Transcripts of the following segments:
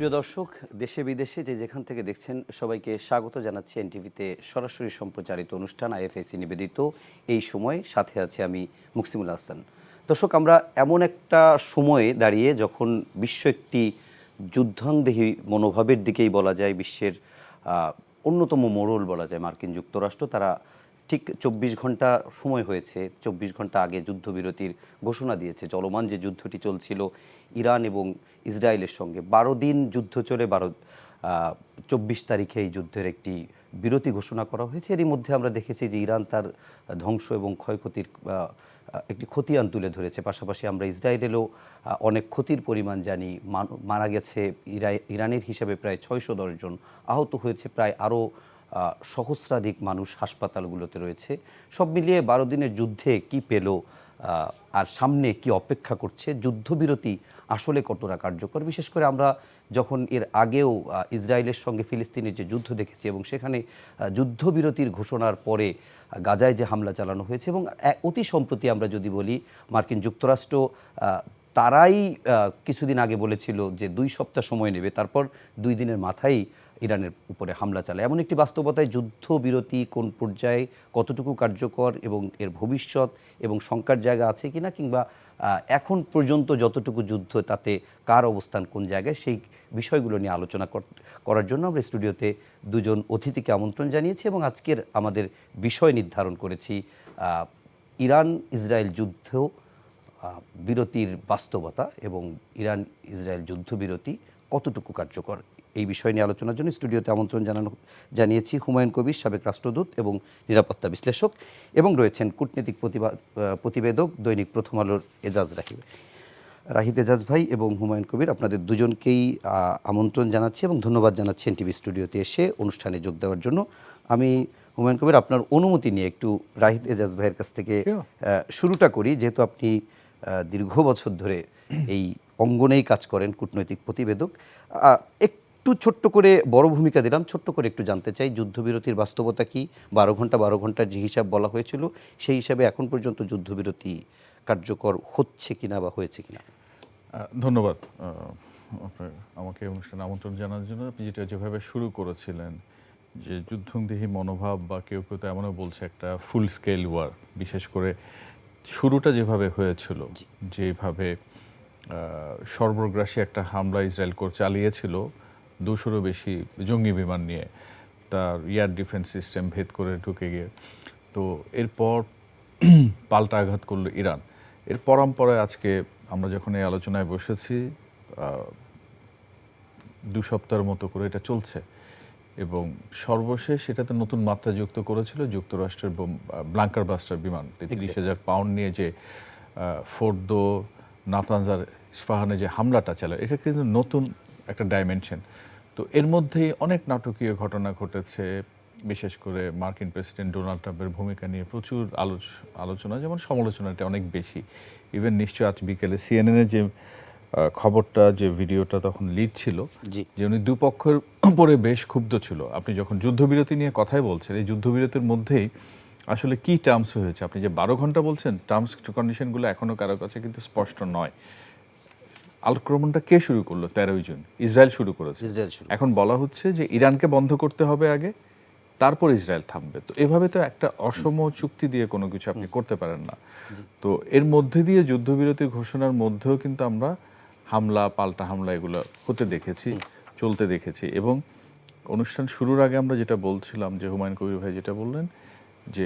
প্রিয় দর্শক, দেশে বিদেশে যে যেখান থেকে দেখছেন সবাইকে স্বাগত জানাচ্ছি এনটিভিতে সরাসরি সম্প্রচারিত অনুষ্ঠান আইএফএসি নিবেদিত এই সময়। সাথে আছে আমি মুকসিমুল হাসান। দর্শক, আমরা এমন একটা সময়ে দাঁড়িয়ে যখন বিশ্ব একটি যুদ্ধাংদেহী মনোভাবের দিকেই বলা যায়, বিশ্বের অন্যতম মোড়ল বলা যায় মার্কিন যুক্তরাষ্ট্র, তারা ঠিক 24 ঘন্টা সময় হয়েছে, 24 ঘন্টা আগে যুদ্ধবিরতির ঘোষণা দিয়েছে। চলমান যে যুদ্ধটি চলছিল ইরান এবং ইসরায়েলের সঙ্গে, 12 দিন যুদ্ধ চলে 24 তারিখে এই যুদ্ধের একটি বিরতি ঘোষণা করা হয়েছে। এরই মধ্যে আমরা দেখেছি যে ইরান তার ধ্বংস এবং ক্ষয়ক্ষতির একটি খতিয়ান তুলে ধরেছে। পাশাপাশি আমরা ইসরায়েলেও অনেক ক্ষতির পরিমাণ জানি। মারা গেছে ইরানের হিসাবে প্রায় 610 জন, আহত হয়েছে প্রায় আরও সহস্রাধিক মানুষ হাসপাতালগুলোতে রয়েছে। সব মিলিয়ে 12 দিনের যুদ্ধে কি পেল আর সামনে কি অপেক্ষা করছে, যুদ্ধবিরতি আসলে কতটা কার্যকর, বিশেষ করে আমরা যখন এর আগেও ইসরায়েলের সঙ্গে ফিলিস্তিনের যে যুদ্ধ দেখেছি এবং সেখানে যুদ্ধবিরতির ঘোষণার পরে গাজায় যে হামলা চালানো হয়েছে, এবং অতি সম্প্রতি আমরা যদি বলি মার্কিন যুক্তরাষ্ট্র তারাই কিছুদিন আগে বলেছিল যে 2 সপ্তাহ সময় নেবে, তারপর 2 দিনের মাথায় ইরানের উপরে হামলা চালায়। এমন একটি বাস্তবতায় যুদ্ধবিরতি কোন পর্যায়ে, কতটুকু কার্যকর এবং এর ভবিষ্যৎ এবং শঙ্কার জায়গা আছে কিনা, কিংবা এখন পর্যন্ত যতটুকু যুদ্ধ তাতে কার অবস্থান কোন জায়গায়, সেই বিষয়গুলো নিয়ে আলোচনা করার জন্য আমরা স্টুডিওতে দুজন অতিথিকে আমন্ত্রণ জানিয়েছি এবং আজকের আমাদের বিষয় নির্ধারণ করেছি ইরান ইসরায়েল যুদ্ধ বিরতির বাস্তবতা এবং ইরান ইসরায়েল যুদ্ধবিরতি কতটুকু কার্যকর। এই বিষয় নিয়ে আলোচনার জন্য স্টুডিওতে আমন্ত্রণ জানিয়েছি হুমায়ুন কবির, সাবেক রাষ্ট্রদূত এবং নিরাপত্তা বিশ্লেষক, এবং রয়েছেন কূটনৈতিক প্রতিবেদক দৈনিক প্রথম আলোর এজাজ রাহিদ এজাজ ভাই এবং হুমায়ুন কবির। আপনাদের দুজনকেই আমন্ত্রণ জানাচ্ছি এবং ধন্যবাদ জানাচ্ছি এনটিভি স্টুডিওতে এসে অনুষ্ঠানে যোগ দেওয়ার জন্য। আমি হুমায়ুন কবির, আপনার অনুমতি নিয়ে একটু রাহিদ এজাজ ভাইয়ের কাছ থেকে শুরুটা করি, যেহেতু আপনি দীর্ঘ বছর ধরে এই অঙ্গনেই কাজ করেন, কূটনৈতিক প্রতিবেদক। একটু ছোট্ট করে, বড় ভূমিকা দিলাম, ছোট্ট করে একটু জানতে চাই যুদ্ধবিরতির বাস্তবতা কি। 12 ঘন্টার যে হিসাব বলা হয়েছিল সেই হিসাবে এখন পর্যন্ত যুদ্ধবিরতি কার্যকর হচ্ছে কিনা বা হয়েছে কিনা। ধন্যবাদ আমাকে অনুষ্ঠানে আমন্ত্রণ জানার জন্য। আপনি যেভাবে শুরু করেছিলেন যে যুদ্ধংদেহী মনোভাব, বা কেউ কেউ তো এমনও বলছে একটা ফুল স্কেল ওয়ার, বিশেষ করে শুরুটা যেভাবে হয়েছিল, যেভাবে সর্বগ্রাসী একটা হামলা ইসরায়েল চালিয়েছিল 200-রও বেশি জঙ্গি বিমান নিয়ে, তার এয়ার ডিফেন্স সিস্টেম ভেদ করে ঢুকে গিয়ে, তো এরপর পাল্টা আঘাত করলো ইরান। এর পরম্পরায় আজকে আমরা যখন এই আলোচনায় বসেছি 2 সপ্তাহের মতো করে এটা চলছে, এবং সর্বশেষ এটাতে নতুন মাত্রা যুক্ত করেছিল যুক্তরাষ্ট্রের ব্লাঙ্কার বাস্টার বিমান, 33,000 পাউন্ড নিয়ে যে ফোর্দো, নাতানজার, ইস্পাহানে যে হামলাটা চালায়, এটা কিন্তু নতুন একটা ডাইমেনশন। তো এর মধ্যেই অনেক নাটকীয় ঘটনা ঘটেছে, বিশেষ করে মার্কিন প্রেসিডেন্ট ডোনাল্ড ট্রাম্পের ভূমিকা নিয়ে প্রচুর আলোচনা, যেমন সমালোচনাটা অনেক বেশি। ইভেন নিশ্চয় আজ বিকেলে সিএনএনের যে খবরটা, যে ভিডিওটা তখন লিড ছিল, যে উনি দুপক্ষের উপরে বেশ ক্ষুব্ধ ছিল। আপনি যখন যুদ্ধবিরতি নিয়ে কথাই বলছেন, এই যুদ্ধবিরতির মধ্যেই আসলে কি টার্মস হয়েছে, আপনি যে 12 ঘন্টা বলছেন, টার্মস কন্ডিশনগুলো এখনও কারো কাছে কিন্তু স্পষ্ট নয়। আক্রমণটা কে শুরু করলো? 13ই জুন ইসরায়েল শুরু করেছে। এখন বলা হচ্ছে যে ইরানকে বন্ধ করতে হবে আগে, তারপর ইসরায়েল থামবে। তো এভাবে তো একটা অসম চুক্তি দিয়ে কোনো কিছু আপনি করতে পারেন না। তো এর মধ্যে দিয়ে যুদ্ধবিরতি ঘোষণার মধ্যেও কিন্তু আমরা হামলা, পাল্টা হামলা এগুলো হতে দেখেছি, চলতে দেখেছি। এবং অনুষ্ঠান শুরুর আগে আমরা যেটা বলছিলাম, যে হুমায়ুন কবির ভাই যেটা বললেন, যে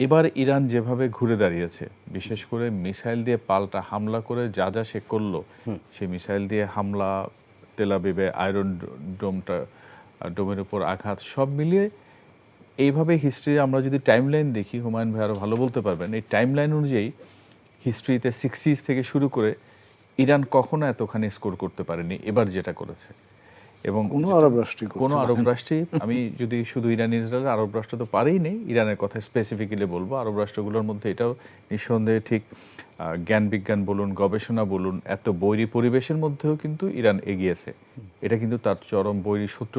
এবার ইরান যেভাবে ঘুরে দাঁড়িয়েছে, বিশেষ করে মিসাইল দিয়ে পাল্টা হামলা করে যা যা সে করলো, সেই মিসাইল দিয়ে হামলা, তেল আবিবে আয়রন ডোমের উপর আঘাত, সব মিলিয়ে এইভাবে হিস্ট্রি আমরা যদি টাইমলাইন দেখি, হুমায়ুন ভাই আরও ভালো বলতে পারবেন, এই টাইমলাইন অনুযায়ী হিস্ট্রিতে 60s থেকে শুরু করে ইরান কখনো এতখানি স্কোর করতে পারেনি এবার যেটা করেছে। এবং কোনো আরব রাষ্ট্রই, আমি যদি শুধু ইরান ইসরায়েল, আরব রাষ্ট্র তো পারেই নেই, ইরানের কথা স্পেসিফিক্যালি বলবো, আরব রাষ্ট্রগুলোর মধ্যে এটাও নিঃসন্দেহে ঠিক। জ্ঞান বিজ্ঞান বলুন, গবেষণা বলুন, এত বৈরী পরিবেশের মধ্যেও কিন্তু ইরান এগিয়েছে। এটা কিন্তু তার চরম বৈরী সূত্র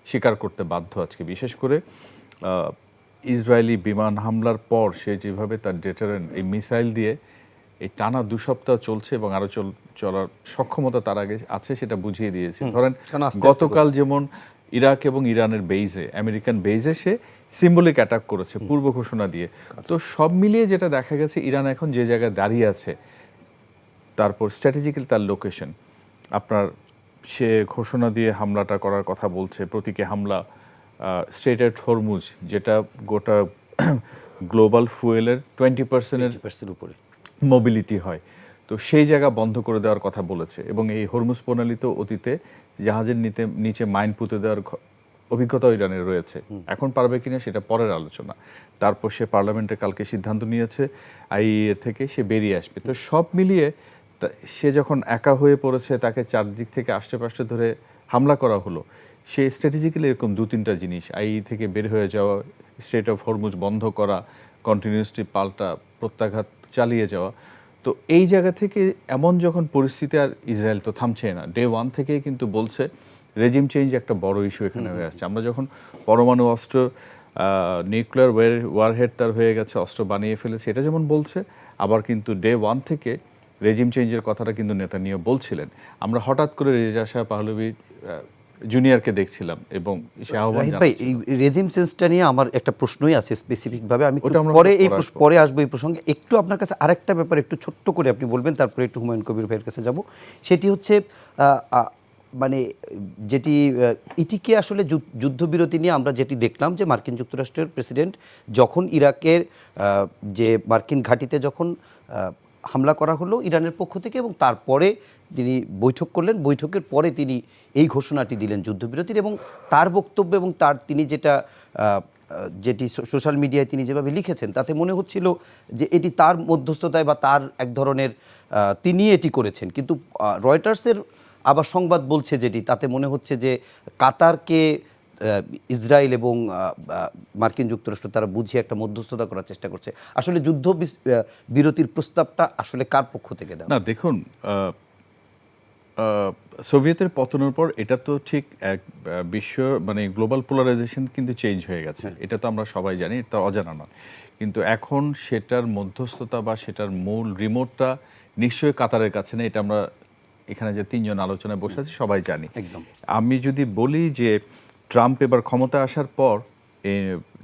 স্বীকার করতে বাধ্য আজকে। বিশেষ করে ইসরায়েলি বিমান হামলার পর সে যেভাবে তার ডেটারেন্ট, এই মিসাইল দিয়ে এই টানা 2 সপ্তাহ চলছে এবং আরও চলার সক্ষমতা তার আগে আছে সেটা বুঝিয়ে দিয়েছে। ধরেন কারণ আস্তে আস্তে গতকাল যেমন ইরাক এবং ইরানের বেইজে, আমেরিকান বেইজে সে সিম্বলিক অ্যাটাক করেছে পূর্ব ঘোষণা দিয়ে। তো সব মিলিয়ে যেটা দেখা গেছে, ইরান এখন যে জায়গায় দাঁড়িয়ে আছে, তারপর স্ট্র্যাটেজিক্যাল তার লোকেশন, আপনার সে ঘোষণা দিয়ে হামলাটা করার কথা বলছে, প্রতীকী হামলা স্ট্রেট অ্যাট হরমুজ, যেটা গোটা গ্লোবাল ফুয়েলের 20% উপরে মোবিলিটি হয়, তো সেই জায়গা বন্ধ করে দেওয়ার কথা বলেছে। এবং এই হরমুজ প্রণালীতে অতীতে জাহাজের নিচে মাইন পুঁতে দেওয়ার অভিজ্ঞতা ইরানের রয়েছে। এখন পারবে কিনা সেটা পরের আলোচনা। তারপর সে পার্লামেন্টে কালকে সিদ্ধান্ত নিয়েছে আইএইএ থেকে সে বেরিয়ে আসবে। তো সব মিলিয়ে সে যখন একা হয়ে পড়েছে, তাকে চারদিক থেকে আষ্টে ধরে হামলা করা হলো, সে স্ট্র্যাটেজিক্যালি এরকম 2-3টা জিনিস, আইই থেকে বের হয়ে যাওয়া, স্ট্রেট অফ হরমুজ বন্ধ করা, কন্টিনিউসলি পাল্টা প্রত্যাঘাত চালিয়ে যাওয়া। তো এই জায়গা থেকে এমন যখন পরিস্থিতি, আর ইসরায়েল তো থামছে না, ডে 1 থেকেই কিন্তু বলছে রেজিম চেঞ্জ একটা বড় ইস্যু এখানে হয়ে আসছে। আমরা যখন পরমাণু অস্ত্র, নিউক্লিয়ার ওয়ারহেড তার হয়ে গেছে, অস্ত্র বানিয়ে ফেলেছে, এটা যেমন বলছে, আবার কিন্তু ডে 1 থেকে রেজিম চেঞ্জের কথাটা কিন্তু নেতানিয়াহু বলছিলেন। আমরা হঠাৎ করে রেজা শাহ পাহলভি জুনিয়রকে দেখছিলাম এবং সে আহ্বান রাহিদ ভাই, এই রেজিম চেঞ্জটা নিয়ে আমার একটা প্রশ্নই আছে স্পেসিফিকভাবে, আমি পরে আসবো এই প্রসঙ্গে। একটু আপনার কাছে আরেকটা ব্যাপার একটু ছোট্ট করে আপনি বলবেন, তারপরে একটু হুমায়ুন কবির ভাইয়ের কাছে যাব। সেটি হচ্ছে মানে যেটি ইটিকে আসলে যুদ্ধবিরতি নিয়ে আমরা যেটি দেখলাম, যে মার্কিন যুক্তরাষ্ট্রের প্রেসিডেন্ট যখন ইরাকের যে মার্কিন ঘাঁটিতে যখন হামলা করা হলো ইরানের পক্ষ থেকে, এবং তারপরে তিনি বৈঠক করলেন, বৈঠকের পরে তিনি এই ঘোষণাটি দিলেন যুদ্ধবিরতির। এবং তার বক্তব্য এবং তিনি যেটি সোশ্যাল মিডিয়ায় তিনি যেভাবে লিখেছেন, তাতে মনে হচ্ছিল যে এটি তার মধ্যস্থতায় বা তার এক ধরনের তিনি এটি করেছেন। কিন্তু রয়টার্সের আবার সংবাদ বলছে যেটি, তাতে মনে হচ্ছে যে কাতারকে ইসরায়েল এবং মার্কিন যুক্তরাষ্ট্র তারা বুঝিয়ে একটা মধ্যস্থতা করার চেষ্টা করছে। আসলে যুদ্ধ বিরতির প্রস্তাবটা আসলে কার পক্ষ থেকে দেওয়া? না, দেখুন, সোভিয়েতের পতনের পর এটা তো ঠিক এক বিশ্ব, মানে গ্লোবাল পোলারাইজেশন কিন্তু চেঞ্জ হয়ে গেছে, এটা তো আমরা সবাই জানি, এটা অজানা নয়। কিন্তু এখন সেটার মধ্যস্থতা বা সেটার মূল রিমোটটা নিশ্চয়ই কাতারের কাছে নেই, এটা আমরা এখানে যে 3জন আলোচনায় বসে আছি সবাই জানি। একদম। আমি যদি বলি যে ট্রাম্প এবার ক্ষমতা আসার পর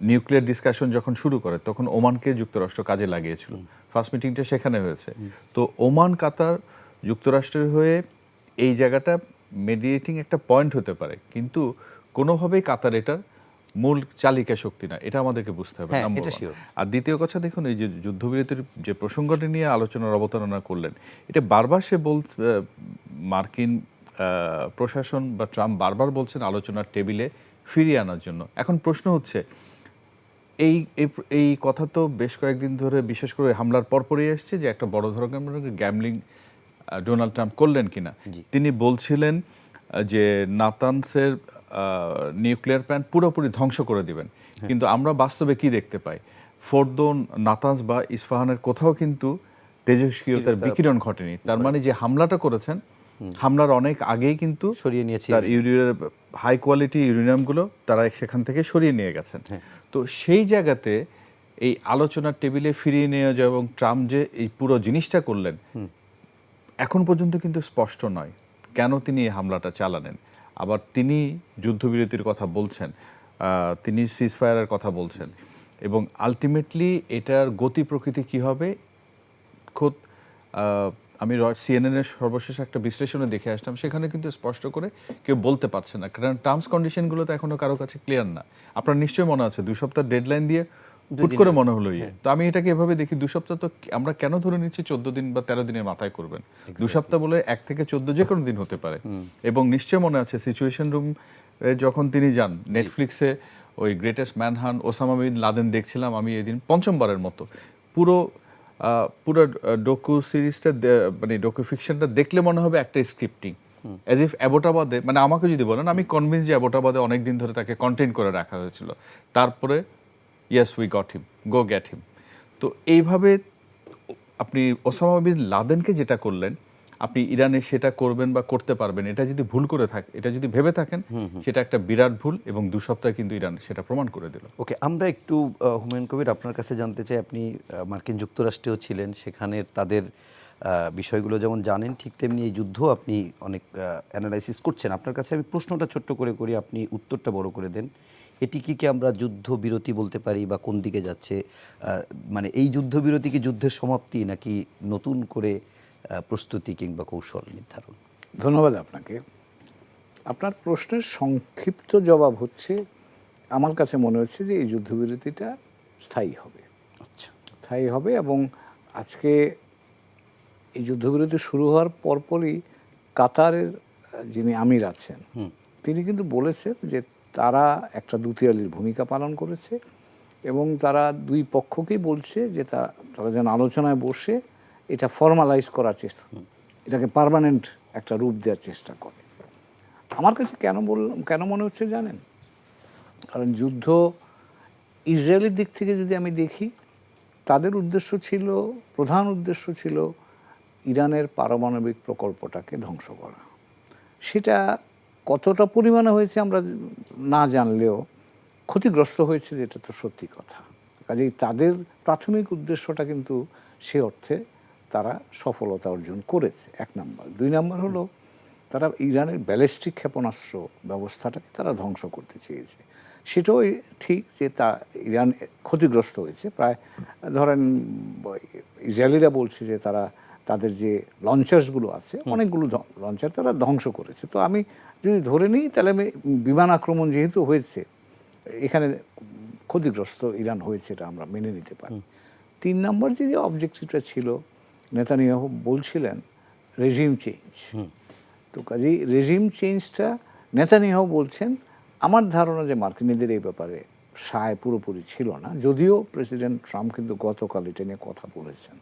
নিউক্লিয়ার ডিসকাশন যখন শুরু করে, তখন ওমানকে যুক্তরাষ্ট্র কাজে লাগিয়েছিল। ফার্স্ট মিটিংটা সেখানে হয়েছে। তো ওমান কাতার যুক্তরাষ্ট্রের হয়ে এই জায়গাটা মেডিয়েটিং একটা পয়েন্ট হতে পারে, কিন্তু কোনোভাবেই কাতার এটার মূল চালিকা শক্তি না, এটা আমাদেরকে বুঝতে হবে। আর দ্বিতীয় কথা, দেখুন, এই যে যুদ্ধবিরতির যে প্রসঙ্গটি নিয়ে আলোচনার অবতারণা করলেন, এটা বারবার সে মার্কিন প্রশাসন বা ট্রাম্প বারবার বলছেন আলোচনার টেবিলে ফিরিয়ে আনার জন্য। এখন প্রশ্ন হচ্ছে, এই কথা তো বেশ কয়েকদিন ধরে, বিশেষ করে হামলার পরপরই আসছে, যে একটা বড় ধরনের গ্যামলিং ডোনাল্ড ট্রাম্প করলেন কিনা। তিনি বলছিলেন যে নাতানসের নিউক্লিয়ার প্ল্যান্ট পুরোপুরি ধ্বংস করে দিবেন, কিন্তু আমরা বাস্তবে কি দেখতে পাই, ফোর্দো, নাতানস বা ইস্পাহানের কোথাও কিন্তু তেজস্ক্রিয়তার বিকিরণ ঘটেনি। তার মানে যে হামলাটা করেছেন, হামলার অনেক আগেই কিন্তু সরিয়ে নিয়েছে তার হাই কোয়ালিটি ইউরেনিয়ামগুলো তারা সেখান থেকে সরিয়ে নিয়ে গেছেন। তো সেই জায়গাতে এই আলোচনার টেবিলে ফিরিয়ে নিয়ে যাওয়া এবং ট্রাম্প যে এই পুরো জিনিসটা করলেন, এখন পর্যন্ত কিন্তু স্পষ্ট নয় কেন তিনি এই হামলাটা চালালেন। আবার তিনি যুদ্ধবিরতির কথা বলছেন, তিনি সিজফায়ারের কথা বলছেন, এবং আলটিমেটলি এটার গতি প্রকৃতি কী হবে, খোদ আমি সিএনএনের সর্বশেষ একটা বিশ্লেষণে দেখে আসলাম, সেখানে কিন্তু স্পষ্ট করে কেউ বলতে পারছে না, কারণ টার্মস কন্ডিশনগুলো তো এখনও কারো কাছে ক্লিয়ার না। আপনার নিশ্চয়ই মনে আছে 2 সপ্তাহ ডেডলাইন দিয়ে হুট করে মনে হলো তো আমি এটাকে এভাবে দেখি, 2 সপ্তাহ তো আমরা কেন ধরে নিচ্ছি 14 দিন বা 13 দিনের মাথায় করবেন? 2 সপ্তাহ বলে 1 থেকে 14 যে কোনো দিন হতে পারে। এবং নিশ্চয় মনে আছে সিচুয়েশন রুম যখন তিনি যান, নেটফ্লিক্সে ওই গ্রেটেস্ট ম্যানহান্ট ওসামা বিন লাদেন দেখছিলাম আমি এদিন 5মবারের মতো। পুরো ডকু সিরিজটা, মানে ডকু ফিকশনটা দেখলে মনে হবে একটা স্ক্রিপ্টিং, অ্যাজ ইফ অ্যাবোটাবাদে, মানে আমাকে যদি বলেন, আমি কনভিন্স যে অ্যাবোটাবাদে অনেক দিন ধরে তাকে কন্টেইন করে রাখা হয়েছিল, তারপরে yes we got him, go get him. তো এইভাবে আপনি ওসামা বিন লাদেনকে যেটা করলেন, আপনি ইরানে সেটা করবেন বা করতে পারবেন, এটা যদি ভুল করে থাকে, এটা যদি ভেবে থাকেন, সেটা একটা বিরাট ভুল, এবং 2 সপ্তাহে কিন্তু ইরান সেটা প্রমাণ করে দিল। ওকে, আমরা একটু হুমায়ুন কবির আপনার কাছে জানতে চাই, আপনি মার্কিন যুক্তরাষ্ট্রেও ছিলেন, সেখানে তাদের বিষয়গুলো যেমন জানেন ঠিক তেমনি এই যুদ্ধ আপনি অনেক অ্যানালাইসিস করছেন। আপনার কাছে আমি প্রশ্নটা ছোট্ট করে করি, আপনি উত্তরটা বড় করে দেন। এটি কি আমরা যুদ্ধ বিরতি বলতে পারি বা কোন দিকে যাচ্ছে? মানে এই যুদ্ধবিরতি কি যুদ্ধের সমাপ্তি নাকি নতুন করে প্রস্তুতি কিংবা কৌশল নির্ধারণ? ধন্যবাদ আপনাকে। আপনার প্রশ্নের সংক্ষিপ্ত জবাব হচ্ছে, আমার কাছে মনে হচ্ছে যে এই যুদ্ধবিরতিটা স্থায়ী হবে। আচ্ছা, স্থায়ী হবে এবং আজকে এই যুদ্ধবিরতি শুরু হওয়ার পরপরই কাতারের যিনি আমির আছেন তিনি কিন্তু বলেছেন যে তারা একটা দুতিয়ালির ভূমিকা পালন করেছে এবং তারা দুই পক্ষকেই বলছে যে তারা যেন আলোচনায় বসে এটা ফর্মালাইজ করার চেষ্টা, এটাকে পার্মানেন্ট একটা রূপ দেওয়ার চেষ্টা করে। আমার কাছে কেন মনে হচ্ছে জানেন? কারণ যুদ্ধ ইসরায়েলের দিক থেকে যদি আমি দেখি, তাদের উদ্দেশ্য ছিল, প্রধান উদ্দেশ্য ছিল ইরানের পারমাণবিক প্রকল্পটাকে ধ্বংস করা। সেটা কতটা পরিমাণে হয়েছে আমরা না জানলেও ক্ষতিগ্রস্ত হয়েছে, যেটা তো সত্যি কথা। কাজেই তাদের প্রাথমিক উদ্দেশ্যটা কিন্তু সে অর্থে তারা সফলতা অর্জন করেছে, এক নাম্বার। দুই নাম্বার হলো তারা ইরানের ব্যালিস্টিক ক্ষেপণাস্ত্র ব্যবস্থাটাকে তারা ধ্বংস করতে চেয়েছে। সেটাও ঠিক যে ইরান ক্ষতিগ্রস্ত হয়েছে। প্রায় ধরেন ইসরায়েলিরা বলছে যে তাদের যে লঞ্চার্সগুলো আছে, অনেকগুলো লঞ্চার তারা ধ্বংস করেছে। তো আমি যদি ধরে নিই তাহলে আমি বিমান আক্রমণ যেহেতু হয়েছে, এখানে ক্ষতিগ্রস্ত ইরান হয়েছে, এটা আমরা মেনে নিতে পারি। তিন নম্বর যে অবজেক্টিভটা ছিল, নেতানিয়াহু বলছিলেন রেজিম চেঞ্জ। তো কাজেই রেজিম চেঞ্জটা নেতানিয়াহু বলছেন, আমার ধারণা যে মার্কিনীদের এই ব্যাপারে সায় পুরোপুরি ছিল না, যদিও প্রেসিডেন্ট ট্রাম্প কিন্তু গতকাল এটা নিয়ে কথা বলেছেন।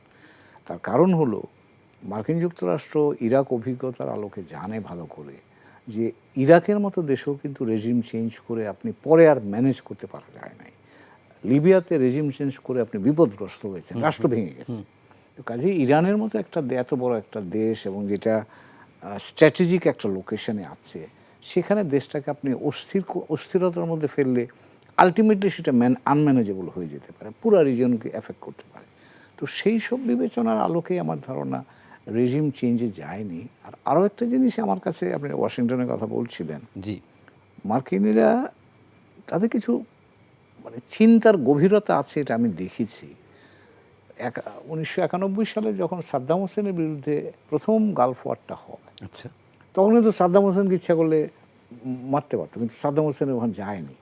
তার কারণ হলো মার্কিন যুক্তরাষ্ট্র ইরাক অভিজ্ঞতার আলোকে জানে ভালো করে যে ইরাকের মতো দেশেও কিন্তু রেজিম চেঞ্জ করে আপনি পরে আর ম্যানেজ করতে পারা যায় নাই। লিবিয়াতে রেজিম চেঞ্জ করে আপনি বিপদগ্রস্ত হয়েছেন, রাষ্ট্র ভেঙে গেছে। তো কাজেই ইরানের মতো এত বড় একটা দেশ এবং যেটা স্ট্র্যাটেজিক একটা লোকেশনে আছে, সেখানে দেশটাকে আপনি অস্থিরতার মধ্যে ফেললে আলটিমেটলি সেটা আনম্যানেজেবল হয়ে যেতে পারে, পুরো রিজিয়নকে এফেক্ট করতে পারে। তো সেই সব বিবেচনার আলোকে আমার ধারণা রেজিম চেঞ্জে যায়নি। আর আরও একটা জিনিস আমার কাছে, আপনি ওয়াশিংটনের কথা বলছিলেন, জি, মার্কিনীরা তাদের কিছু মানে চিন্তার গভীরতা আছে, এটা আমি দেখেছি। 1991 সালে যখন সাদ্দাম হোসেনের বিরুদ্ধে প্রথম গালফ ওয়ারটা হয়, আচ্ছা, তখন কিন্তু সাদ্দাম হোসেনকে ইচ্ছা করলে মারতে পারতো, কিন্তু সাদ্দাম হোসেন ওখানে যায়নি,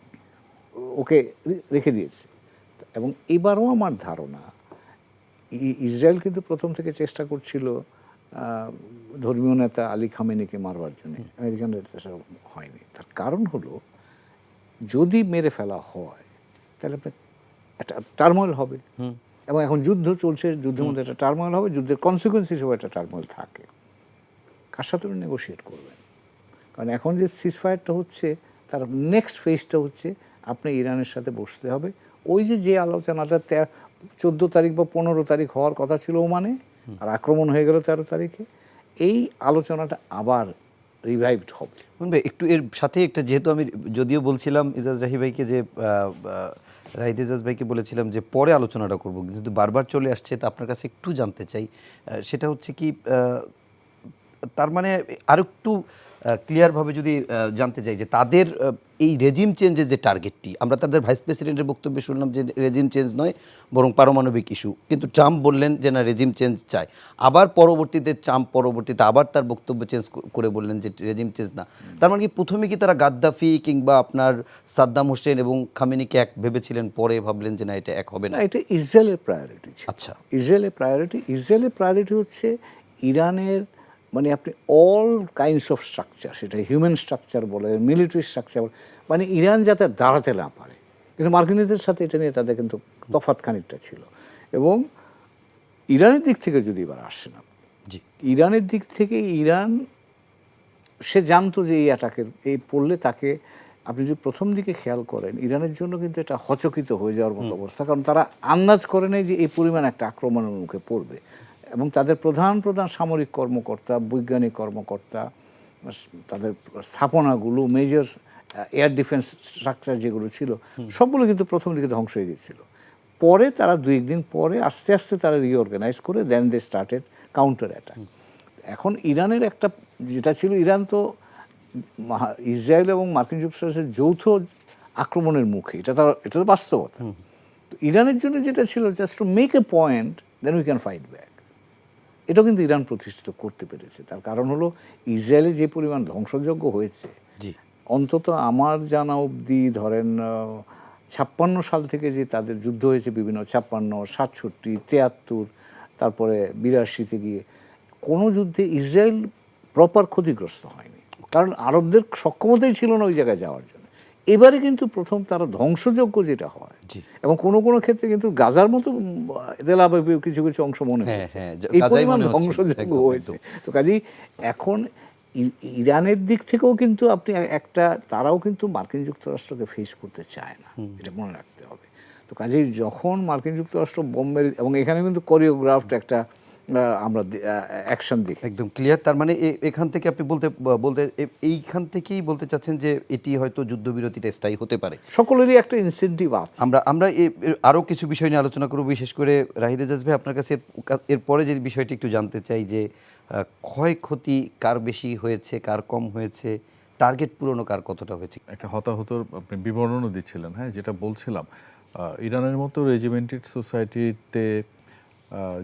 ওকে রেখে দিয়েছে। এবং এবারও আমার ধারণা ইসরায়েল কিন্তু প্রথম থেকে চেষ্টা করছিল ধর্মীয় নেতা আলী খামেনিকে মারবার জন্য, আমেরিকানরা সেটা হয়নি। তার কারণ হলো যদি মেরে ফেলা হয় তাহলে আপনার একটা টার্মোয়েল হবে, এবং এখন যুদ্ধ চলছে, যুদ্ধের মধ্যে একটা টার্মোয়েল হবে, যুদ্ধের কনসিকুয়েন্স হিসেবে একটা টার্মোয়েল থাকে। কার সাথে নেগোশিয়েট করবেন? কারণ এখন যে সিজফায়ারটা হচ্ছে, তার নেক্সট ফেজটা হচ্ছে আপনি ইরানের সাথে বসতে হবে। ওই যে আলোচনাটা 14 তারিখ বা 15 তারিখ হওয়ার কথা ছিল ওমানে, আর আক্রমণ হয়ে গেল 13 তারিখে, এই আলোচনাটা আবার রিভাইভড হবে। একটু এর সাথে একটা, যেহেতু আমি যদিও বলছিলাম ইজাজ রাহি ভাইকে যে রাহিদ ইজাজ ভাইকে বলেছিলাম যে পরে আলোচনাটা করব, কিন্তু বারবার চলে আসছে, তা আপনার কাছে একটু জানতে চাই, সেটা হচ্ছে কি তার মানে আর একটু ক্লিয়ারভাবে যদি জানতে চাই যে তাদের এই রেজিম চেঞ্জের যে টার্গেটটি, আমরা তাদের ভাইস প্রেসিডেন্টের বক্তব্যে শুনলাম যে রেজিম চেঞ্জ নয় বরং পারমাণবিক ইস্যু, কিন্তু ট্রাম্প বললেন যে না রেজিম চেঞ্জ চায়। আবার পরবর্তীতে আবার তার বক্তব্য চেঞ্জ করে বললেন যে রেজিম চেঞ্জ না। তার মানে কি প্রথমে কি তারা গাদ্দাফি কিংবা আপনার সাদ্দাম হোসেন এবং খামেনিকে এক ভেবেছিলেন, পরে ভাবলেন যে না এটা এক হবে না? এটা ইসরায়েলের প্রায়োরিটি। আচ্ছা, ইসরায়েলের প্রায়োরিটি হচ্ছে ইরানের, মানে আপনি অল কাইন্ডস অফ স্ট্রাকচার, সেটা হিউম্যান স্ট্রাকচার বলে, মিলিটারি স্ট্রাকচার বলে, মানে ইরান যাতে দাঁড়াতে না পারে। কিন্তু মার্কিনীদের সাথে এটা নিয়ে তাদের কিন্তু তফাৎ খানিকটা ছিল। এবং ইরানের দিক থেকে যদি এবার আসে না, জি, ইরানের দিক থেকে ইরান সে জানতো যে এই অ্যাটাকের পড়লে তাকে, আপনি যদি প্রথম দিকে খেয়াল করেন, ইরানের জন্য কিন্তু এটা হচকিত হয়ে যাওয়ার মতো অবস্থা, কারণ তারা আন্দাজ করে নেই যে এই পরিমাণ একটা আক্রমণের মুখে পড়বে। এবং তাদের প্রধান সামরিক কর্মকর্তা, বৈজ্ঞানিক কর্মকর্তা, তাদের স্থাপনাগুলো, মেজর এয়ার ডিফেন্স স্ট্রাকচার যেগুলো ছিল, সবগুলো কিন্তু প্রথম দিকে ধ্বংস হয়ে গেছিল। পরে তারা 2-1 দিন পরে আস্তে আস্তে তারা রিঅর্গানাইজ করে দেন দে স্টার্টেড কাউন্টার অ্যাটাক। এখন ইরানের একটা যেটা ছিল, ইরান তো ইসরায়েল এবং মার্কিন যুক্তরাষ্ট্রের যৌথ আক্রমণের মুখে, এটা তো বাস্তবতা। তো ইরানের জন্য যেটা ছিল just to make a point, then we can fight back. এটাও কিন্তু ইরান প্রতিষ্ঠিত করতে পেরেছে। তার কারণ হলো ইসরায়েলে যে পরিমাণ ধ্বংসযজ্ঞ হয়েছে, জি, অন্তত আমার জানা অবধি ধরেন 56 সাল থেকে যে তাদের যুদ্ধ হয়েছে বিভিন্ন 56, 67, 73, তারপরে 82-তে গিয়ে কোনো যুদ্ধে ইসরায়েল প্রপার ক্ষতিগ্রস্ত হয়নি, কারণ আরবদের সক্ষমতাই ছিল না ওই জায়গায় যাওয়ার জন্য। এবারে কিন্তু প্রথম তারা ধ্বংসযজ্ঞ যেটা হয়, জি। এবং কোনো কোনো ক্ষেত্রে কিন্তু গাজার মতো তেল আবিবের কিছু কিছু অংশ মনে হ্যাঁ, হচ্ছে হ্যাঁ, এই গাজাই পরিমাণ মনে হচ্ছে। ধ্বংসযজ্ঞ একদম, হয়েছে। তো কাজেই এখন ইরানের দিক থেকেও কিন্তু আপনি একটা, তারাও কিন্তু মার্কিন যুক্তরাষ্ট্রকে ফেস করতে চায় না, এটা মনে রাখতে হবে। তো কাজেই যখন মার্কিন যুক্তরাষ্ট্র বোম্বের, এবং এখানে কিন্তু কোরিওগ্রাফড একটা আমরা অ্যাকশন দেখি একদম ক্লিয়ার। তার মানে এখান থেকে আপনি বলতে এইখান থেকেই বলতে চাচ্ছেন যে এটি হয়তো যুদ্ধবিরতিটা স্থায়ী হতে পারে। সকলেরই একটা ইনসেন্টিভ আছে। আমরা আরও কিছু বিষয় নিয়ে আলোচনা করব, বিশেষ করে রাহিদ এজাজ ভাই আপনার কাছে এরপরে যে বিষয়টি একটু জানতে চাই যে ক্ষয়ক্ষতি কার বেশি হয়েছে, কার কম হয়েছে, টার্গেট পূরণও কার কতটা হয়েছে। একটা হতাহতর আপনি বিবরণও দিচ্ছিলেন, হ্যাঁ, যেটা বলছিলাম ইরানের মতো রেজিমেন্টেড সোসাইটিতে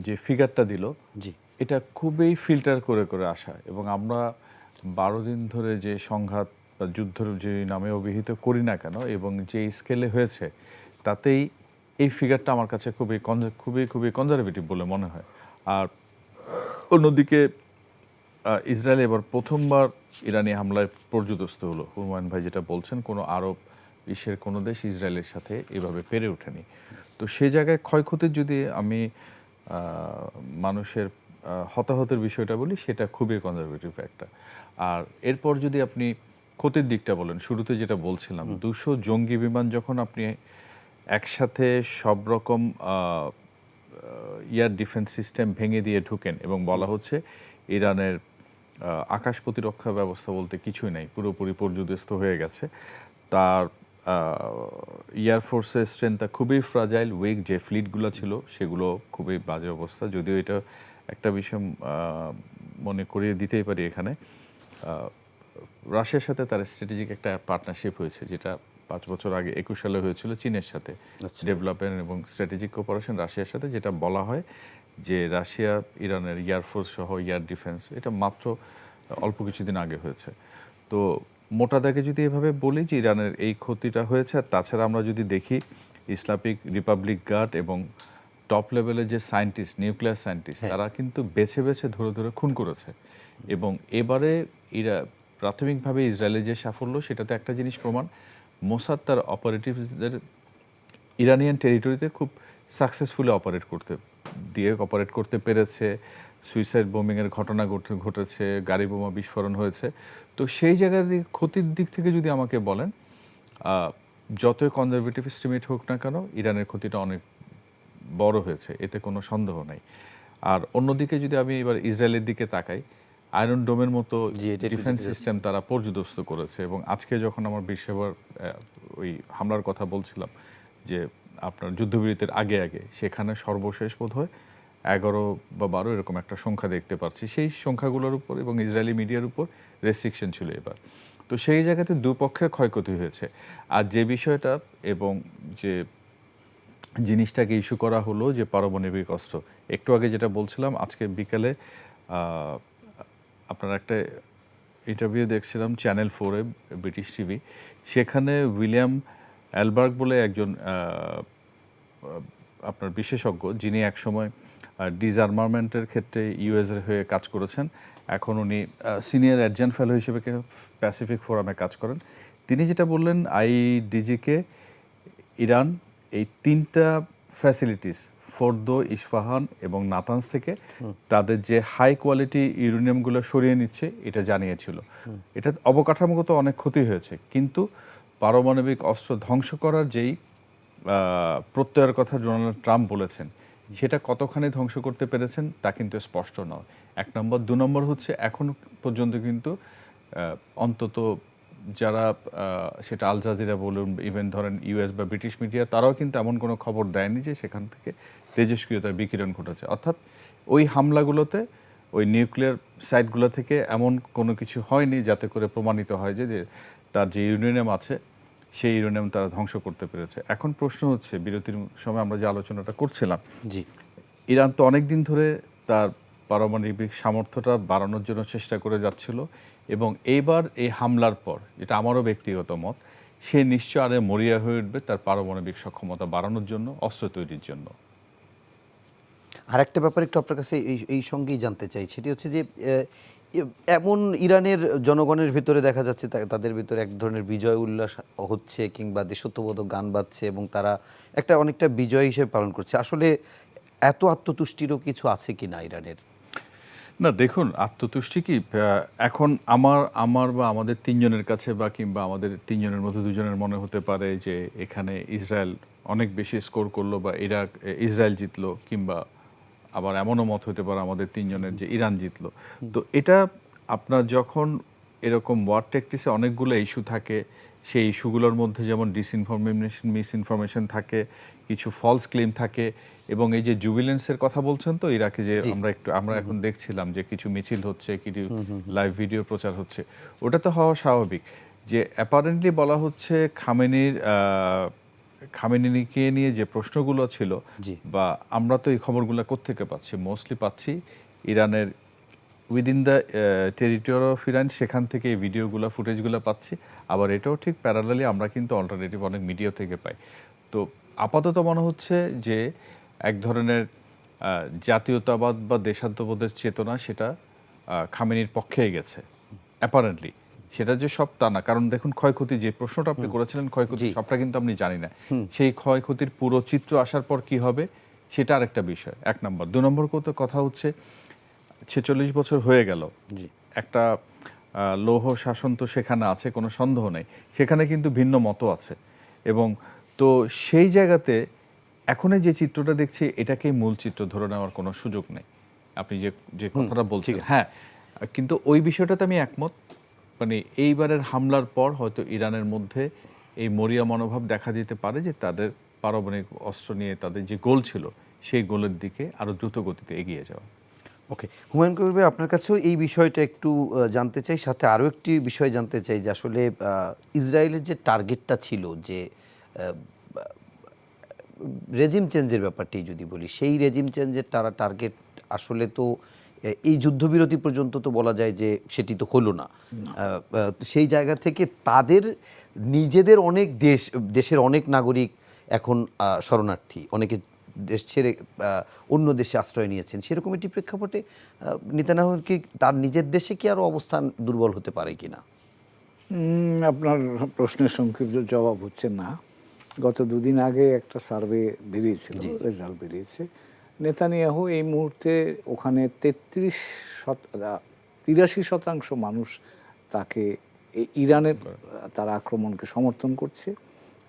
যে ফিগারটা দিল, জি, এটা খুবই ফিল্টার করে করে আসা, এবং আমরা 12 দিন ধরে যে সংঘাত বা যুদ্ধের যে নামে অভিহিত করি না কেন এবং যে স্কেলে হয়েছে, তাতেই এই ফিগারটা আমার কাছে খুবই খুবই কনজারভেটিভ বলে মনে হয়। আর অন্যদিকে ইসরায়েল এবার প্রথমবার ইরানি হামলায় পর্যুদস্ত হলো। হুমায়ুন ভাই যেটা বলছেন, কোনো আরব বিশ্বের কোনো দেশ ইসরায়েলের সাথে এভাবে পেরে ওঠেনি। তো সে জায়গায় ক্ষয়ক্ষতির যদি আমি মানুষের হতাহতের বিষয়টা বলি, সেটা খুবই কনজারভেটিভ একটা। আর এরপর যদি আপনি ক্ষতির দিকটা বলেন, শুরুতে যেটা বলছিলাম, 200 জঙ্গি বিমান যখন আপনি একসাথে সব রকম এয়ার ডিফেন্স সিস্টেম ভেঙে দিয়ে ঢুকেন, এবং বলা হচ্ছে ইরানের আকাশ প্রতিরক্ষা ব্যবস্থা বলতে কিছুই নাই, পুরোপুরি পর্যুদস্ত হয়ে গেছে। তার এয়ারফোর্সের স্ট্রেংথটা খুবই ফ্রাজাইল, উইক, যে ফ্লিটগুলো ছিল সেগুলো খুবই বাজে অবস্থা। যদিও এটা একটা বিষয় মনে করিয়ে দিতেই পারি এখানে, রাশিয়ার সাথে তার স্ট্র্যাটেজিক একটা পার্টনারশিপ হয়েছে, যেটা 5 বছর আগে 21 সালে হয়েছিল চীনের সাথে। ডেভেলপমেন্ট এবং স্ট্র্যাটেজিক কোঅপারেশন রাশিয়ার সাথে, যেটা বলা হয় যে রাশিয়া ইরানের এয়ারফোর্স সহ এয়ার ডিফেন্স, এটা মাত্র অল্প কিছুদিন আগে হয়েছে। তো মোটা দাগে যদি এভাবে বলি যে ইরানের এই ক্ষতিটা হয়েছে। আর তাছাড়া আমরা যদি দেখি ইসলামিক রিপাবলিক গার্ড এবং টপ লেভেলের যে সায়েন্টিস্ট, নিউক্লিয়ার সায়েন্টিস্ট, তারা কিন্তু বেছে বেছে ধরে ধরে খুন করেছে। এবং এবারে প্রাথমিকভাবে ইসরায়েলের যে সাফল্য, সেটাতে একটা জিনিস প্রমাণ, মোসাদ তার অপারেটিভদের ইরানিয়ান টেরিটরিতে খুব সাকসেসফুলি অপারেট করতে পেরেছে। সুইসাইড বোমিংয়ের ঘটনা ঘটেছে, গাড়ি বোমা বিস্ফোরণ হয়েছে। তো সেই জায়গার ক্ষতির দিক থেকে যদি আমাকে বলেন, যতই কনজারভেটিভ এস্টিমেট হোক না কেন, ইরানের ক্ষতিটা অনেক বড় হয়েছে, এতে কোনো সন্দেহ নাই। আর অন্যদিকে যদি আমি এবার ইসরায়েলের দিকে তাকাই, আয়রন ডোমের মতো ডিফেন্স সিস্টেম তারা পর্যুদস্ত করেছে। এবং আজকে যখন আমার বিশ্বের ওই হামলার কথা বলছিলাম, যে আপনার যুদ্ধবিরতির আগে সেখানে সর্বশেষ বোধ হয় 11 বা 12 এরকম একটা সংখ্যা দেখতে পাচ্ছি। সেই সংখ্যাগুলোর উপর এবং ইসরায়েলি মিডিয়ার উপর রেস্ট্রিকশন ছিল এবার। তো সেই জায়গাতে দুপক্ষের ক্ষয়ক্ষতি হয়েছে। আর যে বিষয়টা এবং যে জিনিসটাকে ইস্যু করা হলো, যে পারমাণবিক অস্ত্র, একটু আগে যেটা বলছিলাম, আজকে বিকালে আপনার একটা ইন্টারভিউ দেখছিলাম চ্যানেল 4-এ, ব্রিটিশ টিভি। সেখানে উইলিয়াম অ্যালবার্গ বলে একজন আপনার বিশেষজ্ঞ, যিনি একসময় ডিসআর্মারমেন্টের ক্ষেত্রে ইউএসের হয়ে কাজ করেছেন, এখন উনি সিনিয়র অ্যাডজান্ট ফেলো হিসেবে প্যাসিফিক ফোরামে কাজ করেন। তিনি যেটা বললেন, আইডিজিকে ইরান এই 3টা ফ্যাসিলিটিস, ফোর্দো, ইস্পাহান এবং নাতানজ থেকে তাদের যে হাই কোয়ালিটি ইউরেনিয়ামগুলো সরিয়ে নিচ্ছে, এটা জানিয়েছিল। এটা অবকাঠামোগত অনেক ক্ষতি হয়েছে, কিন্তু পারমাণবিক অস্ত্র ধ্বংস করার যেই প্রত্যয়ের কথা ডোনাল্ড ট্রাম্প বলেছেন, সেটা কতখানি ধ্বংস করতে পেরেছেন তা কিন্তু স্পষ্ট নয়। 1 নম্বর। 2 নম্বর হচ্ছে, এখন পর্যন্ত কিন্তু অন্তত যারা সেটা আল জাজিরা বলুন, ইভেন ধরেন ইউএস বা ব্রিটিশ মিডিয়া, তারাও কিন্তু এমন কোনো খবর দেয়নি যে সেখান থেকে তেজস্ক্রিয়তার বিকিরণ ঘটেছে। অর্থাৎ ওই হামলাগুলোতে ওই নিউক্লিয়ার সাইটগুলো থেকে এমন কোনো কিছু হয়নি যাতে করে প্রমাণিত হয় যে তার যে ইউরেনিয়াম আছে সেই ইউরেনিয়াম তারা ধ্বংস করতে পেরেছে। এখন প্রশ্ন হচ্ছে, বিরতির সময় আমরা যে আলোচনাটা করছিলাম, জি, ইরান তো অনেক দিন ধরে তার পারমাণবিক সামর্থ্যটা বাড়ানোর জন্য চেষ্টা করে যাচ্ছিল, এবং এইবার এই হামলার পর, যেটা আমারও ব্যক্তিগত মত, সে নিশ্চয় আরে মরিয়া হয়ে উঠবে তার পারমাণবিক সক্ষমতা বাড়ানোর জন্য, অস্ত্র তৈরির জন্য। আরেকটা ব্যাপার একটু আপনার কাছে এই সঙ্গেই জানতে চাই, সেটি হচ্ছে যে এমন ইরানের জনগণের ভিতরে দেখা যাচ্ছে তাদের ভিতরে এক ধরনের বিজয় উল্লাস হচ্ছে, কিংবা দেশত্ববোধক গান বাজছে, এবং তারা একটা অনেকটা বিজয় হিসেবে পালন করছে। আসলে এত আত্মতুষ্টিরও কিছু আছে কি না ইরানের? না দেখুন, আত্মতুষ্টি কি এখন আমার বা আমাদের তিনজনের কাছে, বা কিংবা আমাদের তিনজনের মধ্যে দুজনের মনে হতে পারে যে এখানে ইসরায়েল অনেক বেশি স্কোর করলো, বা ইসরায়েল জিতলো, কিংবা আবার এমনও মত হতে পারে আমাদের তিনজনের যে ইরান জিতলো। তো এটা আপনার যখন এরকম ওয়ার ট্যাকটিসে অনেকগুলো ইস্যু থাকে, সেই ইস্যুগুলোর মধ্যে যেমন ডিসইনফরমেশন, মিসইনফরমেশন থাকে, কিছু ফলস ক্লেম থাকে, এবং এই যে জুবিলেন্সের কথা বলছেন তো ইরাকে, যে আমরা এখন দেখছিলাম যে কিছু মিছিল হচ্ছে, কিছু লাইভ ভিডিও প্রচার হচ্ছে, ওটা তো হওয়া স্বাভাবিক। যে অ্যাপারেন্টলি বলা হচ্ছে খামেনিকে নিয়ে যে প্রশ্নগুলো ছিল, বা আমরা তো এই খবরগুলো কোত্থেকে পাচ্ছি, মোস্টলি পাচ্ছি ইরানের within the territory of Iran, সেখান থেকে এই ভিডিওগুলো, ফুটেজগুলো পাচ্ছি। আবার এটাও ঠিক প্যারালালি আমরা কিন্তু অল্টারনেটিভ অনেক মিডিয়া থেকে পাই। তো আপাতত মনে হচ্ছে যে এক ধরনের জাতীয়তাবাদ বা দেশাত্মবোধের চেতনা, সেটা খামেনির পক্ষেই গেছে অ্যাপারেন্টলি। সেটা যে সব তা না, কারণ দেখুন ক্ষয়ক্ষতি, যে প্রশ্নটা আপনি করেছিলেন, ক্ষয়ক্ষতি সবটা কিন্তু আপনি জানি না। সেই ক্ষয়ক্ষতির পুরো চিত্র আসার পর কি হবে সেটা আরেকটা বিষয়, 1 নম্বর। 2 নম্বর কথা হচ্ছে 46 বছর হয়ে গেল, একটা লৌহ শাসন তো সেখানে আছে, কোনো সন্দেহ নেই। সেখানে কিন্তু ভিন্ন মত আছে, এবং তো সেই জায়গাতে এখন যে চিত্রটা দেখছি, এটাকেই মূল চিত্র ধরে নেওয়ার কোনো সুযোগ নেই। আপনি যে কথাটা বলছেন, হ্যাঁ, কিন্তু ওই বিষয়টাতে আমি একমত। মানে এইবারের হামলার পর হয়তো ইরানের মধ্যে এই মরিয়া মনোভাব দেখা দিতে পারে, যে তাদের পারমাণবিক অস্ত্র নিয়ে তাদের যে গোল ছিল, সেই গোলের দিকে আরো দ্রুত গতিতে এগিয়ে যাওয়া। ওকে, হুমায়ুন কবির ভাই, আপনার কাছেও এই বিষয়টা একটু জানতে চাই। সাথে আরও একটি বিষয় জানতে চাই, যে আসলে ইসরায়েলের যে টার্গেটটা ছিল, যে রেজিম চেঞ্জের ব্যাপারটি যদি বলি, সেই রেজিম চেঞ্জের তারা টার্গেট আসলে তো এই যুদ্ধবিরতি পর্যন্ত তো বলা যায় যে সেটি তো হলো না। সেই জায়গা থেকে তাদের নিজেদের অনেক দেশের অনেক নাগরিক এখন শরণার্থী, অনেকে দেশ ছেড়ে অন্য দেশে আশ্রয় নিয়েছেন। সেরকম একটি প্রেক্ষাপটে নেতানিয়াহুর কি তার নিজের দেশে কি আরও অবস্থান দুর্বল হতে পারে কি না? আপনার প্রশ্নের সংক্ষিপ্ত জবাব হচ্ছে না। গত 2 দিন আগে একটা সার্ভে বেরিয়েছিল, রেজাল্ট বেরিয়েছে। নেতানিয়াহু এই মুহূর্তে ওখানে 83% মানুষ তাকে ইরানের তার আক্রমণকে সমর্থন করছে,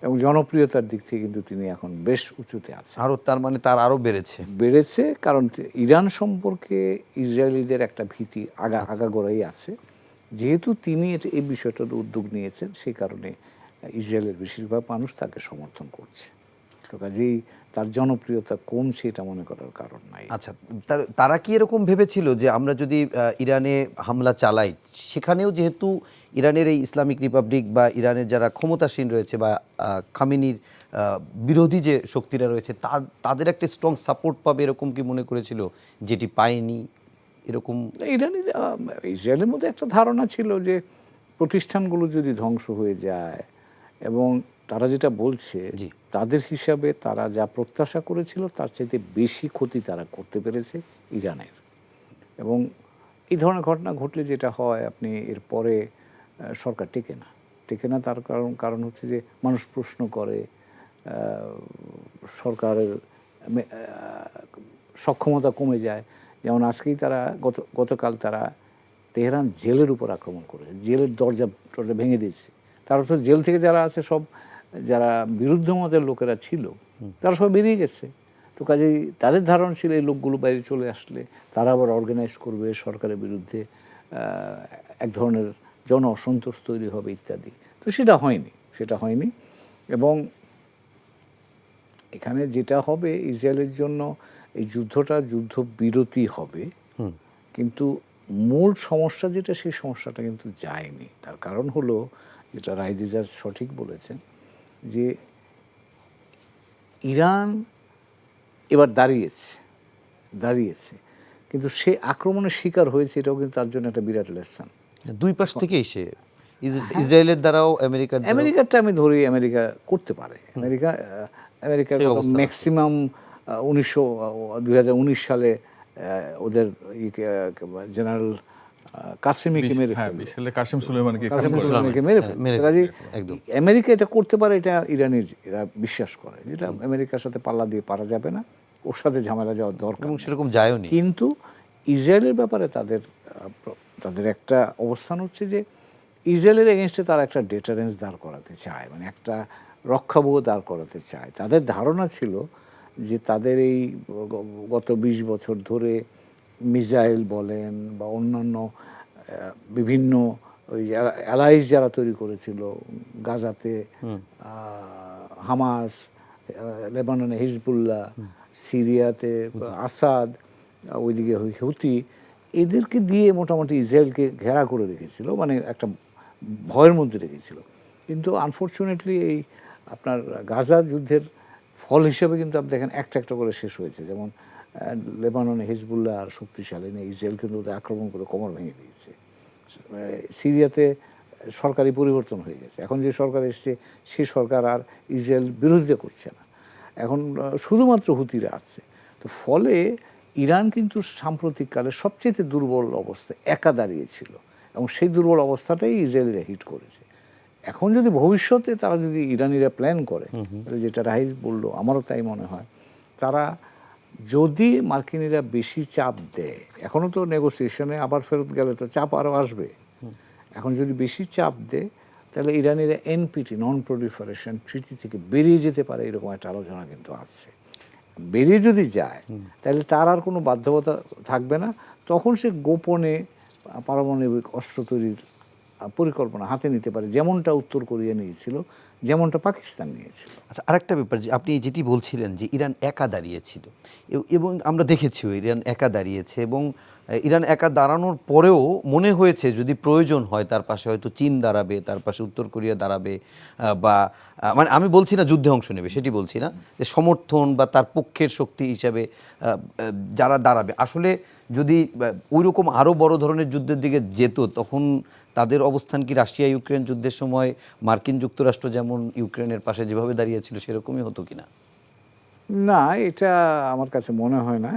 এবং জনপ্রিয়তার দিক থেকে কিন্তু তিনি এখন বেশ উঁচুতে আছেন। আরও, তার মানে তার আরও বেড়েছে, কারণ ইরান সম্পর্কে ইসরায়েলিদের একটা ভীতি আগাগোড়াই আছে। যেহেতু তিনি এই বিষয়টার উদ্যোগ নিয়েছেন, সেই কারণে ইসরায়েলের বেশিরভাগ মানুষ তাকে সমর্থন করছে। তো কাজেই তার জনপ্রিয়তা কমছে, এটা মনে করার কারণ নাই। আচ্ছা, তারা কি এরকম ভেবেছিল যে আমরা যদি ইরানে হামলা চালাই, সেখানেও যেহেতু ইরানের এই ইসলামিক রিপাবলিক বা ইরানের যারা ক্ষমতাসীন রয়েছে, বা খামেনির বিরোধী যে শক্তিরা রয়েছে, তাদের একটা স্ট্রং সাপোর্ট পাবে, এরকম কি মনে করেছিল, যেটি পায়নি? এরকম ইসরায়েলের মধ্যে একটা ধারণা ছিল যে প্রতিষ্ঠানগুলো যদি ধ্বংস হয়ে যায়, এবং তারা যেটা বলছে, তাদের হিসাবে তারা যা প্রত্যাশা করেছিল তার চাইতে বেশি ক্ষতি তারা করতে পেরেছে ইরানের। এবং এই ধরনের ঘটনা ঘটলে যেটা হয়, আপনি এরপরে সরকার টেকে না। তার কারণ হচ্ছে যে মানুষ প্রশ্ন করে, সরকারের সক্ষমতা কমে যায়। যেমন আজকেই তারা গতকাল তারা তেহরান জেলের উপর আক্রমণ করেছে, জেলের দরজা ভেঙে দিয়েছে। তার অর্থ জেল থেকে যারা আছে, সব যারা বিরুদ্ধ মতের লোকেরা ছিল, তারা সব বেরিয়ে গেছে। তো কাজেই তাদের ধারণা ছিল এই লোকগুলো বাইরে চলে আসলে তারা আবার অর্গানাইজ করবে সরকারের বিরুদ্ধে এক ধরনের জন অসন্তোষ তৈরি হবে ইত্যাদি। তো সেটা হয়নি এবং এখানে যেটা হবে ইসরায়েলের জন্য এই যুদ্ধ বিরতি হবে, কিন্তু মূল সমস্যা যেটা সেই সমস্যাটা কিন্তু যায়নি। তার কারণ হলো, যেটা রাইদিজাজ সঠিক বলেছেন, যে ইরান এবার দাঁড়িয়েছে কিন্তু সে আক্রমণের শিকার হয়েছে, এটাও কিন্তু তার জন্য একটা বিরাট লেসন। দুই পাশ থেকেই সে ইসরায়েলের দ্বারাও আমেরিকাটা আমি ধরি আমেরিকা করতে পারে। আমেরিকা ম্যাক্সিমাম 2019 সালে ওদের জেনারেল কাসেমিকে মেরে ফেলে, কাসেম সুলেমানকে মেরে ফেলে। আমেরিকা এটা করতে পারে, এটা এরা বিশ্বাস করে, যেটা আমেরিকার সাথে পাল্লা দিয়ে পারা যাবে না, ওর সাথে ঝামেলা যাওয়ার দরকার, এবং সেরকম যায়ওনি। কিন্তু ইসরায়েলের ব্যাপারে তাদের একটা অবস্থান হচ্ছে যে ইসরায়েলের এগেনস্টে তারা একটা ডেটারেন্স দাঁড় করাতে চায়, মানে একটা রক্ষাবোধ দাঁড় করাতে চায়। তাদের ধারণা ছিল যে তাদের এই গত 20 বছর ধরে মিসাইল বলেন বা অন্যান্য বিভিন্ন ওই অ্যালাইজ যারা তৈরি করেছিল, গাজাতে হামাস, লেবাননে হিজবুল্লাহ, সিরিয়াতে আসাদ, ওইদিকে হুতি, এদেরকে দিয়ে মোটামুটি ইসরায়েলকে ঘেরা করে রেখেছিল, মানে একটা ভয়ের মধ্যে রেখেছিল। কিন্তু আনফর্চুনেটলি এই আপনার গাজা যুদ্ধের ফল হিসেবে কিন্তু আপনি দেখেন একটা একটা করে শেষ হয়েছে। যেমন লেবাননে হিজবুল্লাহ আর শক্তিশালী নেই, ইসরায়েল কিন্তু ওদের আক্রমণ করে কোমর ভেঙে দিয়েছে। সিরিয়াতে সরকারি পরিবর্তন হয়ে গেছে, এখন যে সরকার এসছে সেই সরকার আর ইসরায়েল বিরোধিতা করছে না, এখন শুধুমাত্র হুতিরা আছে। তো ফলে ইরান কিন্তু সাম্প্রতিককালে সবচেয়ে দুর্বল অবস্থায় একা দাঁড়িয়েছিল, এবং সেই দুর্বল অবস্থাটাই ইসরায়েলিরা হিট করেছে। এখন যদি ভবিষ্যতে তারা যদি ইরানিরা প্ল্যান করে, যেটা রাহিজ বললো, আমারও তাই মনে হয়, তারা যদি মার্কিনিরা বেশি চাপ দেয়, এখনও তো নেগোসিয়েশনে আবার ফেরত গেলে তো চাপ আরও আসবে, এখন যদি বেশি চাপ দেয় তাহলে ইরানিরা এনপিটি, নন প্রলিফারেশন ট্রিটি থেকে বেরিয়ে যেতে পারে, এরকম একটা আলোচনা কিন্তু আছে। বেরিয়ে যদি যায় তাহলে তার আর কোনো বাধ্যকতা থাকবে না, তখন সে গোপনে পারমাণবিক অস্ত্র তৈরির পরিকল্পনা হাতে নিতে পারে, যেমনটা উত্তর কোরিয়া নিয়েছিল, যেমনটা পাকিস্তান নিয়েছিল। আচ্ছা, আরেকটা ব্যাপার, যে আপনি যেটি বলছিলেন যে ইরান একা দাঁড়িয়েছিল, এবং আমরা দেখেছিও ইরান একা দাঁড়িয়েছে, এবং ইরান একা দাঁড়ানোর পরেও মনে হয়েছে যদি প্রয়োজন হয় তার পাশে হয়তো চীন দাঁড়াবে, তার পাশে উত্তর কোরিয়া দাঁড়াবে, বা মানে আমি বলছি না যুদ্ধে অংশ নেবে, সেটি বলছি না, যে সমর্থন বা তার পক্ষের শক্তি হিসাবে যারা দাঁড়াবে। আসলে যদি ওইরকম আরও বড় ধরনের যুদ্ধের দিকে যেত, তখন তাদের অবস্থান কি রাশিয়া ইউক্রেন যুদ্ধের সময় মার্কিন যুক্তরাষ্ট্র যেমন ইউক্রেনের পাশে যেভাবে দাঁড়িয়েছিল সেরকমই হতো কিনা? না, এটা আমার কাছে মনে হয় না,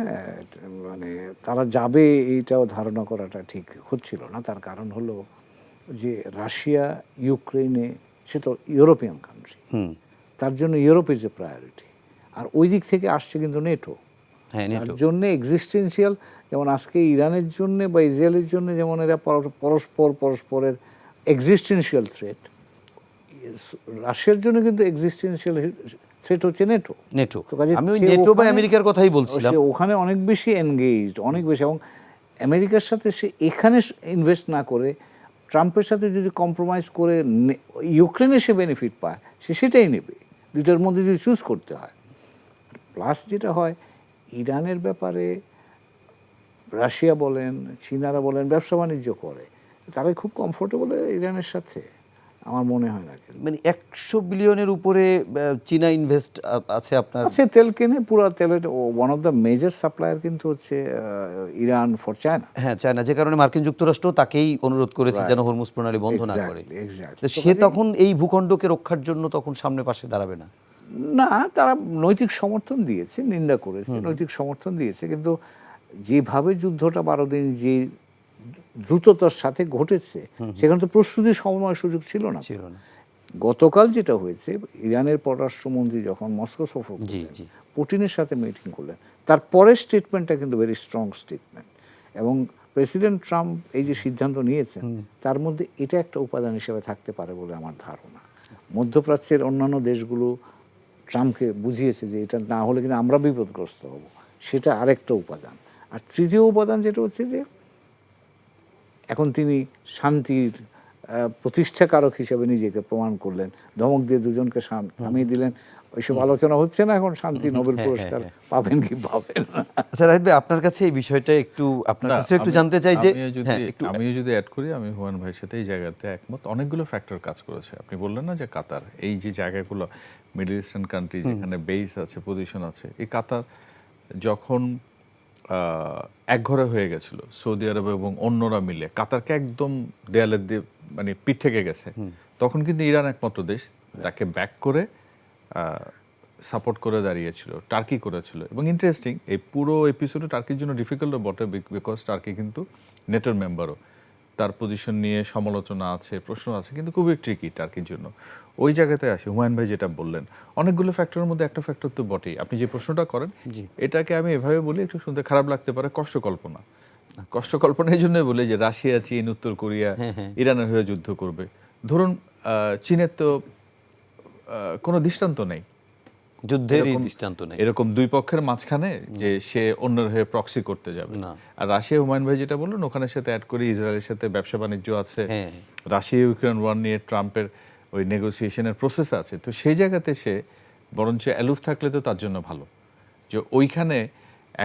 মানে তারা যাবে এইটাও ধারণা করাটা ঠিক হচ্ছিল না। তার কারণ হলো যে রাশিয়া ইউক্রেনে, সে তো ইউরোপিয়ান কান্ট্রি, তার জন্য ইউরোপ ইজ এ প্রায়োরিটি, আর ওই দিক থেকে আসছে কিন্তু নেটো। তার জন্য এক্সিস্টেন্সিয়াল, যেমন আজকে ইরানের জন্য বা ইসরায়েলের জন্য যেমন এরা পরস্পরের এক্সিস্টেন্সিয়াল থ্রেট, রাশিয়ার জন্য কিন্তু এক্সিস্টেন্সিয়াল থ্রেট হচ্ছে নেটো। আমি ওই নেটো বা আমেরিকার কথাই বলছিলাম। ওখানে অনেক বেশি এনগেজড, অনেক বেশি, এবং আমেরিকার সাথে সে এখানে ইনভেস্ট না করে ট্রাম্পের সাথে যদি কম্প্রোমাইজ করে ইউক্রেনে সে বেনিফিট পায়, সে সেটাই নেবে, দুটার মধ্যে যদি চুজ করতে হয়। প্লাস যেটা হয়, ইরানের ব্যাপারে রাশিয়া বলেন, চীনারা বলেন, ব্যবসা বাণিজ্য করে, তারাই খুব কমফোর্টেবল ইরানের সাথে, আমার মনে হয় না। মানে 100 বিলিয়নের উপরে চীনা ইনভেস্ট আছে আপনার, আছে, তেল কেনে, পুরো তেলের one of the major supplier কিন্তু হচ্ছে ইরান ফর চায়না। হ্যাঁ, চায়না, যে কারণে মার্কিন যুক্তরাষ্ট্র তাকেই অনুরোধ করেছে যেন হরমুজ প্রণালী বন্ধ না করে। সে তখন এই ভূখণ্ডকে রক্ষার জন্য তখন সামনে পাশে দাঁড়াবে না। না, তারা নৈতিক সমর্থন দিয়েছে, নিন্দা করেছে, নৈতিক সমর্থন দিয়েছে, কিন্তু যেভাবে যুদ্ধটা 12 দিন যে দ্রুততার সাথে ঘটেছে, সেখানে তো প্রস্তুতির সময় সুযোগ ছিল না। গতকাল যেটা হয়েছে, ইরানের পররাষ্ট্রমন্ত্রী যখন মস্কো সফর করলেন, পুতিনের সাথে মিটিং করলেন, তার পরের স্টেটমেন্টটা কিন্তু ভেরি স্ট্রং স্টেটমেন্ট, এবং প্রেসিডেন্ট ট্রাম্প এই যে সিদ্ধান্ত নিয়েছেন, তার মধ্যে এটা একটা উপাদান হিসেবে থাকতে পারে বলে আমার ধারণা। মধ্যপ্রাচ্যের অন্যান্য দেশগুলো ট্রাম্পকে বুঝিয়েছে যে এটা না হলে কিন্তু আমরা বিপদগ্রস্ত হব, সেটা আরেকটা উপাদান। আর তৃতীয় উপাদান যেটা হচ্ছে যে এখন তিনি শান্তির প্রতিষ্ঠাকারক হিসেবে নিজেকে প্রমাণ করলেন, ধমক দিয়ে দুজনকে থামিয়ে দিলেন। ওইসব আলোচনা হচ্ছে না এখন, শান্তি নোবেল পুরস্কার পাবেন কি পাবেন না। আচ্ছা রাহিদ ভাই, আপনার কাছে এই বিষয়টা একটু আপনার কাছে একটু জানতে চাই যে আমিও যদি অ্যাড করি, আমি হুমায়ুন ভাইয়ের সাথে এই জায়গাতে একমত। অনেকগুলো ফ্যাক্টর কাজ করেছে। আপনি বললেন না যে কাতার, এই যে জায়গাগুলো মিডল ইস্টার্ন কান্ট্রি যেখানে বেস আছে, পজিশন আছে, এই কাতার যখন একঘরে হয়ে গেছিল সৌদি আরব এবং অন্যরা মিলে কাতারকে একদম দেয়ালের দিয়ে মানে পিঠ থেকে গেছে, তখন কিন্তু ইরান একমাত্র দেশ তাকে ব্যাক করে সাপোর্ট করে দাঁড়িয়েছিল, টার্কি করেছিল। এবং ইন্টারেস্টিং, এই পুরো এপিসোডে টার্কির জন্য ডিফিকাল্টও বটে, বিকজ টার্কি কিন্তু নেটোর মেম্বারও। তার পজিশন নিয়ে সমালোচনা আছে, প্রশ্ন আছে, কিন্তু খুবই ট্রিকি টার্কির জন্য। ওই জায়গাতে আসে হুমায়ুন ভাই যেটা বললেন, অনেকগুলো ফ্যাক্টরের মধ্যে একটা ফ্যাক্টর তো বটেই। আপনি যে প্রশ্নটা করেন, এটাকে আমি এভাবে বলি, একটু শুনতে খারাপ লাগতে পারে, কষ্ট কল্পনা। কষ্ট কল্পনা এই জন্যই বলি যে রাশিয়া, চীন, উত্তর কোরিয়া ইরানের হয়ে যুদ্ধ করবে। ধরুন চীনের তো কোনো দৃষ্টান্ত নেই, যুদ্ধেরই দৃষ্টান্ত নেই এরকম দুই পক্ষের মাঝখানে যে সে অন্যের হয়ে প্রক্সি করতে যাবে। আর রাশিয়া, হুমায়ুন ভাই যেটা বললেন, ওখানের সাথে অ্যাড করি ইসরায়েলের সাথে ব্যবসা বাণিজ্য আছে, রাশিয়া ইউক্রেন ওয়ার নিয়ে ট্রাম্পের ওই নেগোসিয়েশনের প্রসেস আছে। তো সেই জায়গাতে সে বরঞ্চ অ্যালুফ থাকলে তো তার জন্য ভালো, যে ওইখানে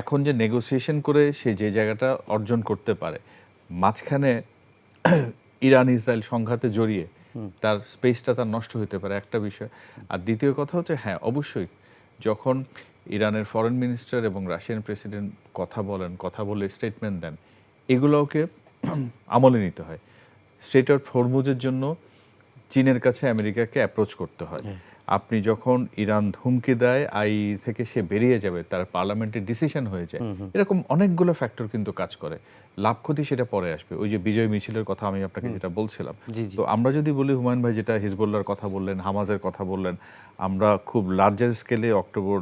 এখন যে নেগোসিয়েশন করে সে যে জায়গাটা অর্জন করতে পারে, মাঝখানে ইরান ইসরায়েল সংঘাতে জড়িয়ে তার স্পেসটা তার নষ্ট হতে পারে, একটা বিষয়। আর দ্বিতীয় কথা হচ্ছে, হ্যাঁ অবশ্যই যখন ইরানের ফরেন মিনিস্টার এবং রাশিয়ান প্রেসিডেন্ট কথা বলে স্টেটমেন্ট দেন, এগুলোকে আমলে নিতে হয়। স্ট্রেট অফ হরমুজের জন্য চীনের কাছে আমেরিকাকে অ্যাপ্রোচ করতে হয়। আপনি যখন ইরান হুমকি দেয় থেকে সে বেরিয়ে যাবে, তার পার্লামেন্টের ডিসিশন হয়ে যায়, এরকম অনেকগুলো ফ্যাক্টর কিন্তু কাজ করে। লাভ ক্ষতি সেটা পরে আসবে। ওই যে বিজয় মিছিলের কথা আমি আপনাকে যেটা বলছিলাম, তো আমরা যদি বলি, হুমায়ুন ভাই যেটা হিজবুল্লাহর কথা বললেন, হামাজের কথা বললেন, আমরা খুব লার্জার স্কেলে অক্টোবর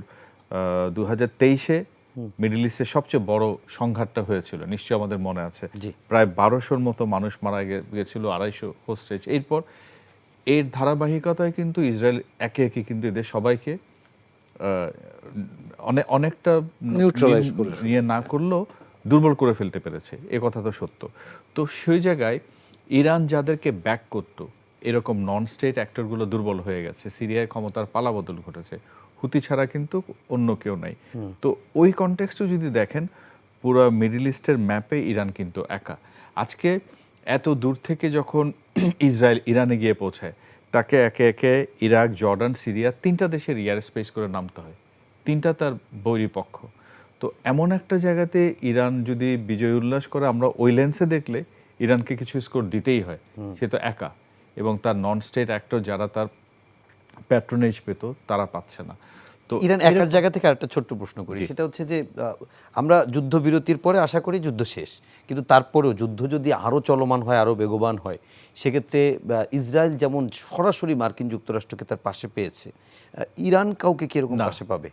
2023-এ মিডল ইস্টের সবচেয়ে বড় সংঘাতটা হয়েছিল, নিশ্চয়ই আমাদের মনে আছে। প্রায় 1200-র মতো মানুষ মারা গেছিল, 250 হোস্টেজ। এরপর এর ধারাবাহিকতায় কিন্তু ইসরায়েল একে একে কিন্তু এদের সবাইকে অনেকটা নিউট্রালাইজ নিয়ে না করলেও দুর্বল করে ফেলতে পেরেছে, এ কথা তো সত্য। তো সেই জায়গায় ইরান যাদেরকে ব্যাক করতো, এরকম নন স্টেট অ্যাক্টরগুলো দুর্বল হয়ে গেছে, সিরিয়ায় ক্ষমতার পালাবদল ঘটেছে, হুতি ছাড়া কিন্তু অন্য কেউ নাই। তো ওই কনটেক্সটও যদি দেখেন, পুরো মিডল ইস্টের ম্যাপে ইরান কিন্তু একা। আজকে এত দূর থেকে যখন ইসরায়েল ইরানে গিয়ে পৌঁছায়, তাকে একে একে ইরাক, জর্ডান, সিরিয়া, 3টা দেশের এয়ার স্পেস করে নামতে হয়, 3টা তার বৈরী পক্ষ। তো এমন একটা জায়গাতে ইরান যদি বিজয় উল্লাস করে, আমরা ওই লেন্সে দেখলে ইরানকে কিছু স্কোর দিতেই হয়। সে তো একা, এবং তার নন স্টেট অ্যাক্টর যারা তার প্যাট্রোনেজ পেত, তারা পাচ্ছে না। তো ইরান একার জায়গা থেকে আরেকটা ছোট্ট প্রশ্ন করি, সেটা হচ্ছে যে আমরা যুদ্ধবিরতির পরে আশা করি যুদ্ধ শেষ, কিন্তু তারপরেও যুদ্ধ যদি আরও চলমান হয়, আরও বেগবান হয়, সেক্ষেত্রে ইসরায়েল যেমন সরাসরি মার্কিন যুক্তরাষ্ট্রকে তার পাশে পেয়েছে, ইরান কাউকে কিরকম পাশে পাবে?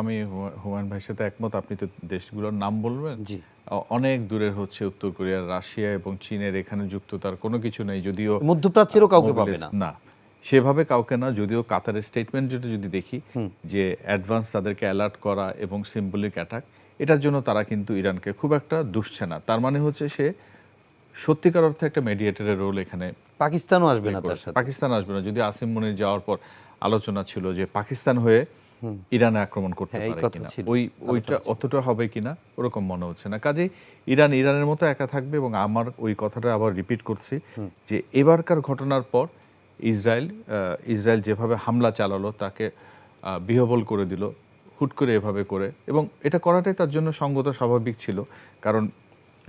আমি হুমায়ুন ভাইয়ের সাথে একমত। আপনি তো দেশগুলোর নাম বলবেন, জি, অনেক দূরের হচ্ছে উত্তর কোরিয়া, রাশিয়া এবং চীনের এখানে যুক্ত তার কোনো কিছু নেই, যদিও মধ্যপ্রাচ্যেরও কাউকে পাবে না সেভাবে কাউকে না। যদিও কাতারের স্টেটমেন্ট যদি দেখি, যে অ্যাডভান্স তাদেরকে অ্যালার্ট করা এবং সিম্বলিক অ্যাটাক, এটার জন্য তারা কিন্তু ইরানকে খুব একটা দুষছে না। তার মানে হচ্ছে সে সত্যিকার অর্থে একটা মেডিয়েটরের রোল এখানে। পাকিস্তানও আসবে না তার সাথে, পাকিস্তান আসবে না। যদি আসিম মনির যাওয়ার পর আলোচনা ছিল যে পাকিস্তান হয়ে ইরানে আক্রমণ করতে পারে কিনা, ওইটা অতটা হবে কিনা ওরকম মনে হচ্ছে না। কাজে ইরানের মতো একা থাকবে। এবং আমার ওই কথাটা আবার রিপিট করছি, যে এবারকার ঘটনার পর ইসরায়েল যেভাবে হামলা চালালো, তাকে বিহবল করে দিল হুট করে এভাবে করে, এবং এটা করাটাই তার জন্য সঙ্গত, স্বাভাবিক ছিল। কারণ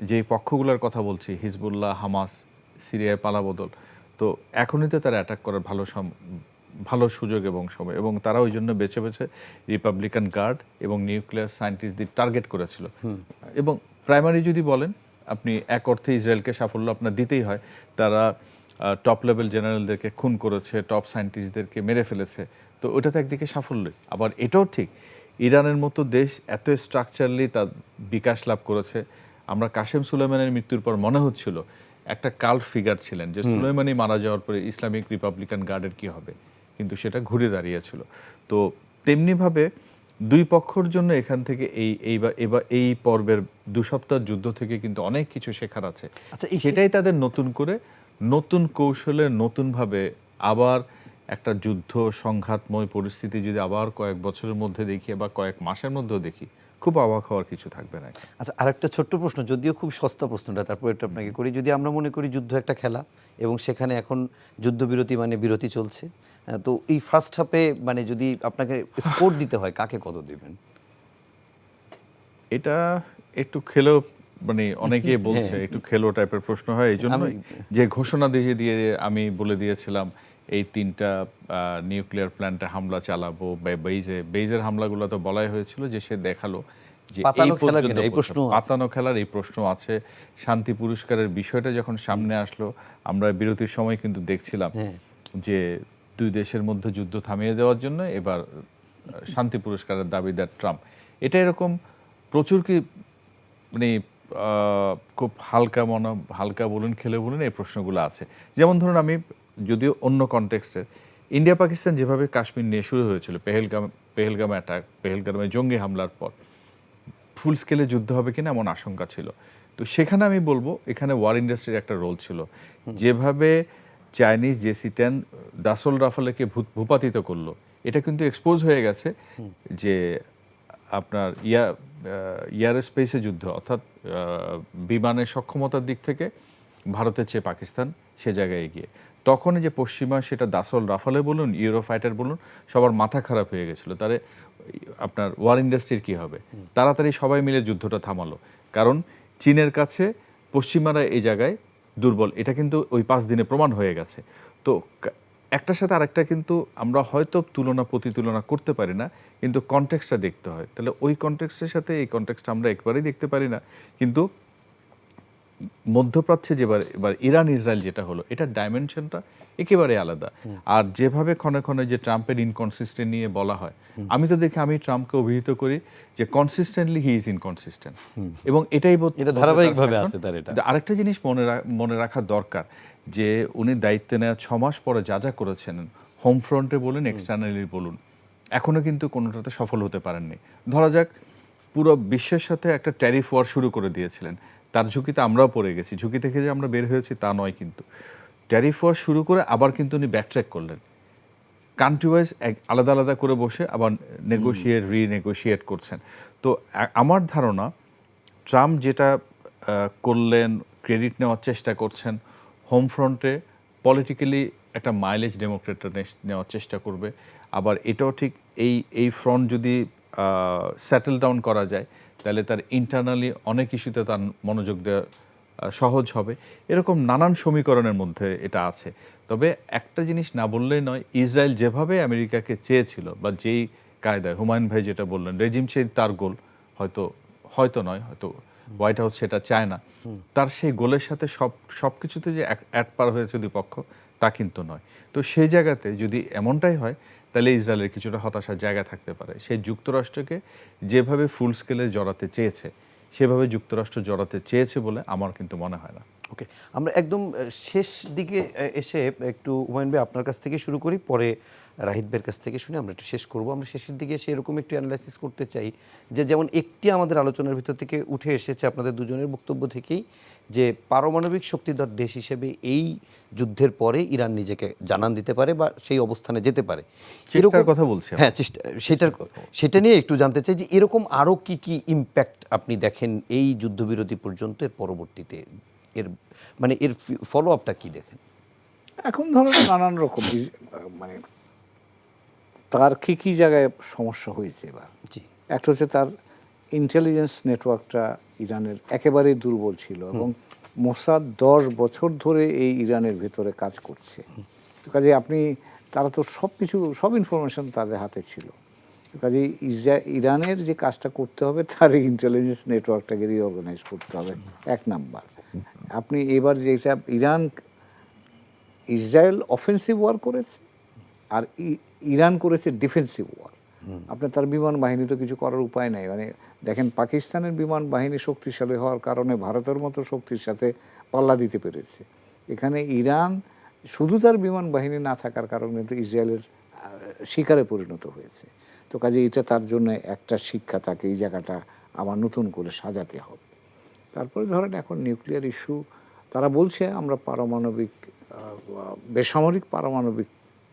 যে পক্ষগুলোর কথা বলছি, হিজবুল্লাহ, হামাস, সিরিয়ায় পালাবদল, তো এখনই তো তারা অ্যাটাক করার ভালো সুযোগ এবং সময়, এবং তারা ওই জন্য বেছে বেছে রিপাবলিকান গার্ড এবং নিউক্লিয়ার সায়েন্টিস্টদের টার্গেট করেছিল। এবং প্রাইমারি যদি বলেন আপনি, এক অর্থে ইসরায়েলকে সাফল্য আপনার দিতেই হয়। তারা টপ লেভেল জেনারেলদেরকে খুন করেছে, টপ সায়েন্টিস্টদেরকে মেরে ফেলেছে, তো ওটা তো একদিকে সাফল্যই। আবার এটাও ঠিক, ইরানের মতো দেশ এত স্ট্রাকচারালি তার বিকাশ লাভ করেছে। আমরা কাসেম সুলাইমানের মৃত্যুর পর মনে হচ্ছিল একটা কাল্ট ফিগার ছিলেন, যে সুলাইমানি মারা যাওয়ার পরে ইসলামিক রিপাবলিকান গার্ডের কি হবে, কিন্তু সেটা ঘুরে দাঁড়িয়েছিল। তো তেমনিভাবে দুই পক্ষর জন্য এখান থেকে এই পর্বের 2 সপ্তাহ যুদ্ধ থেকে কিন্তু অনেক কিছু শেখার আছে। সেটাই তাদের নতুন করে নতুন কৌশলে নতুনভাবে আবার একটা যুদ্ধ সংঘাতময় পরিস্থিতি যদি আবার কয়েক বছরের মধ্যে দেখি বা কয়েক মাসের মধ্যেও দেখি, খুব অবাক হওয়ার কিছু থাকবে না। আচ্ছা, আরেকটা ছোট্ট প্রশ্ন, যদিও খুব সস্তা প্রশ্নটা, তারপর এটা আপনাকে করি। যদি আমরা মনে করি যুদ্ধ একটা খেলা এবং সেখানে এখন যুদ্ধবিরতি মানে বিরতি চলছে, তো এই ফার্স্ট হাফে মানে যদি আপনাকে স্কোর দিতে হয়, কাকে কত দিবেন? এটা একটু খেলেও মানে অনেকেই বলছে একটু খেলো টাইপের প্রশ্ন হয়, এই জন্য যে ঘোষণা দিয়ে দিয়ে আমি বলে দিয়েছিলাম এই 3টা নিউক্লিয়ার প্ল্যান্টে হামলা চালাবো, বেইজের হামলাগুলো তো বলাই হয়েছিল যে সে দেখালো যে এই পাতানো খেলা পর্যন্ত কিনা, এই প্রশ্ন আছে। পাতানো খেলার এই প্রশ্ন আছে। শান্তি পুরস্কারের বিষয়টা যখন সামনে আসলো, আমরা বিরতির সময় কিন্তু দেখছিলাম যে দুই দেশের মধ্যে যুদ্ধ থামিয়ে দেওয়ার জন্য এবার শান্তি পুরস্কারের দাবিদার ট্রাম্প। এটা এরকম প্রচুর কি মানে খুব হালকা বলুন খেলে বলুন এই প্রশ্নগুলো আছে। যেমন ধরুন, আমি যদিও অন্য কনটেক্সটে, ইন্ডিয়া পাকিস্তান যেভাবে কাশ্মীর নিয়ে শুরু হয়েছিল, পেহেলগামে অ্যাটাক, পেহেলগামে জঙ্গি হামলার পর ফুল স্কেলে যুদ্ধ হবে কিনা এমন আশঙ্কা ছিল। তো সেখানে আমি বলবো এখানে ওয়ার ইন্ডাস্ট্রির একটা রোল ছিল। যেভাবে চাইনিজ JC-10 দাসল রাফালেকে ভূপাতিত করলো, এটা কিন্তু এক্সপোজ হয়ে গেছে যে আপনার এয়ার স্পেসে যুদ্ধ, অর্থাৎ বিমানের সক্ষমতার দিক থেকে ভারতের চেয়ে পাকিস্তান সে জায়গায় এগিয়ে। তখন যে পশ্চিমা, সেটা দাসল রাফালে বলুন, ইউরো ফাইটার বলুন, সবার মাথা খারাপ হয়ে গেছিলো। তারে আপনার ওয়ার ইন্ডাস্ট্রির কী হবে? তাড়াতাড়ি সবাই মিলে যুদ্ধটা থামালো, কারণ চীনের কাছে পশ্চিমারা এই জায়গায় দুর্বল। এটা কিন্তু ওই 5 দিনে প্রমাণ হয়ে গেছে। তো একটার সাথে আরেকটা কিন্তু আমরা হয়তো প্রতিতুলনা করতে পারি না, কিন্তু কনটেক্সটটা দেখতে হয়। তাহলে ওই কনটেক্সটের সাথে এই কনটেক্সটটা আমরা একবারেই দেখতে পারি না। কিন্তু মধ্যপ্রাচ্যে এবার ইরান ইসরায়েল যেটা হলো, এটার ডাইমেনশনটা একেবারে আলাদা। আর যেভাবে ক্ষণে ক্ষণে যে ট্রাম্পের ইনকনসিস্টেন্ট নিয়ে বলা হয়, আমি তো দেখি, আমি ট্রাম্পকে অভিহিত করি যে কনসিস্টেন্টলি হি ইজ ইনকনসিস্টেন্ট, এবং এটাই এটা ধারাবাহিকভাবে আছে তার। এটা আরেকটা জিনিস মনে রাখা দরকার যে উনি দায়িত্বে নেওয়া 6 মাস পরে যা যা করেছেন, হোম ফ্রন্টে বলুন, এক্সটার্নালি বলুন, এখনো কিন্তু কোনোটাতে সফল হতে পারেননি। ধরা যাক পুরো বিশ্বের সাথে একটা ট্যারিফ ওয়ার শুরু করে দিয়েছিলেন, তার ঝুঁকিতে আমরাও পড়ে গেছি। ঝুঁকি থেকে যে আমরা বের হয়েছি তা নয়, কিন্তু ট্যারিফ ওয়ার শুরু করে আবার কিন্তু উনি ব্যাকট্র্যাক করলেন। কান্ট্রি ওয়াইজ আলাদা আলাদা করে বসে আবার রিনেগোশিয়েট করছেন। তো আমার ধারণা ট্রাম্প যেটা করলেন, ক্রেডিট নেওয়ার চেষ্টা করছেন, হোম ফ্রন্টে পলিটিক্যালি একটা মাইলেজ ডেমোক্রেটরা নেওয়ার চেষ্টা করবে। আবার এটাও ঠিক, এই ফ্রন্ট যদি সেটেল ডাউন করা যায়, তাহলে তার ইন্টারনালি অনেক ইস্যুতে তার মনোযোগ দেওয়া সহজ হবে। এরকম নানান সমীকরণের মধ্যে এটা আছে। তবে একটা জিনিস না বললেই নয়, ইসরায়েল যেভাবে আমেরিকাকে চেয়েছিল, বা যেই কায়দায় হুমায়ুন ভাই যেটা বললেন, রেজিম চেঞ্জ তার গোল, হয়তো নয়, হয়তো হোয়াইট হাউস সেটা চায় না, তার সেই গোলের সাথে সব কিছুতে যে অ্যাড পার হয়েছে দুই পক্ষ, তা কিন্তু নয়। তো সেই জায়গাতে যদি এমনটাই হয়, তাহলে ইসরায়েলের কিছুটা হতাশার জায়গা থাকতে পারে। সে যুক্তরাষ্ট্রকে যেভাবে ফুল স্কেলে জড়াতে চেয়েছে, সেভাবে যুক্তরাষ্ট্র জড়াতে চেয়েছে বলে আমার কিন্তু মনে হয় না। ওকে, আমরা একদম শেষ দিকে এসে একটু হুমায়ুন ভাই আপনার কাছ থেকে শুরু করি, পরে রাহিদ ভাইয়ের কাছ থেকে শুনে আমরা একটু শেষ করব। আমরা শেষের দিকে এসে এরকম একটু অ্যানালাইসিস করতে চাই যে, যেমন একটি আমাদের আলোচনার ভিতর থেকে উঠে এসেছে আপনাদের দুজনের বক্তব্য থেকেই, যে পারমাণবিক শক্তিধর দেশ হিসেবে এই যুদ্ধের পরে ইরান নিজেকে জানান দিতে পারে বা সেই অবস্থানে যেতে পারে, চেষ্টার কথা বলছি। হ্যাঁ, সেটা নিয়ে একটু জানতে চাই যে এরকম আরও কি কি ইম্প্যাক্ট আপনি দেখেন এই যুদ্ধবিরতি পর্যন্ত, এর পরবর্তীতে এর মানে এর ফলো আপটা কি দেখেন? এখন ধরুন নানান রকম মানে তার কি জায়গায় সমস্যা হয়েছে এবার। জি, একটা হচ্ছে তার ইন্টেলিজেন্স নেটওয়ার্কটা ইরানের একেবারেই দুর্বল ছিল, এবং মোসাদ 10 বছর ধরে এই ইরানের ভেতরে কাজ করছে। কাজে তারা তো সব ইনফরমেশন তাদের হাতে ছিল। কাজে ইরানের যে কাজটা করতে হবে, তার ইন্টেলিজেন্স নেটওয়ার্কটাকে রিঅর্গানাইজ করতে হবে, 1 নাম্বার। আপনি এবার যে হিসাব, ইসরায়েল অফেন্সিভ ওয়ার করেছে আর ইরান করেছে ডিফেন্সিভ ওয়ার। আপনার তার বিমান বাহিনী তো কিছু করার উপায় নাই। মানে দেখেন, পাকিস্তানের বিমান বাহিনী শক্তিশালী হওয়ার কারণে ভারতের মতো শক্তির সাথে পাল্লা দিতে পেরেছে। এখানে ইরান শুধু তার বিমান বাহিনী না থাকার কারণে কিন্তু ইসরায়েলের শিকারে পরিণত হয়েছে। তো কাজে এটা তার জন্য একটা শিক্ষা, তাকে এই জায়গাটা আবার নতুন করে সাজাতে হবে। তারপরে ধরেন এখন নিউক্লিয়ার ইস্যু, তারা বলছে আমরা পারমাণবিক বেসামরিক পারমাণবিক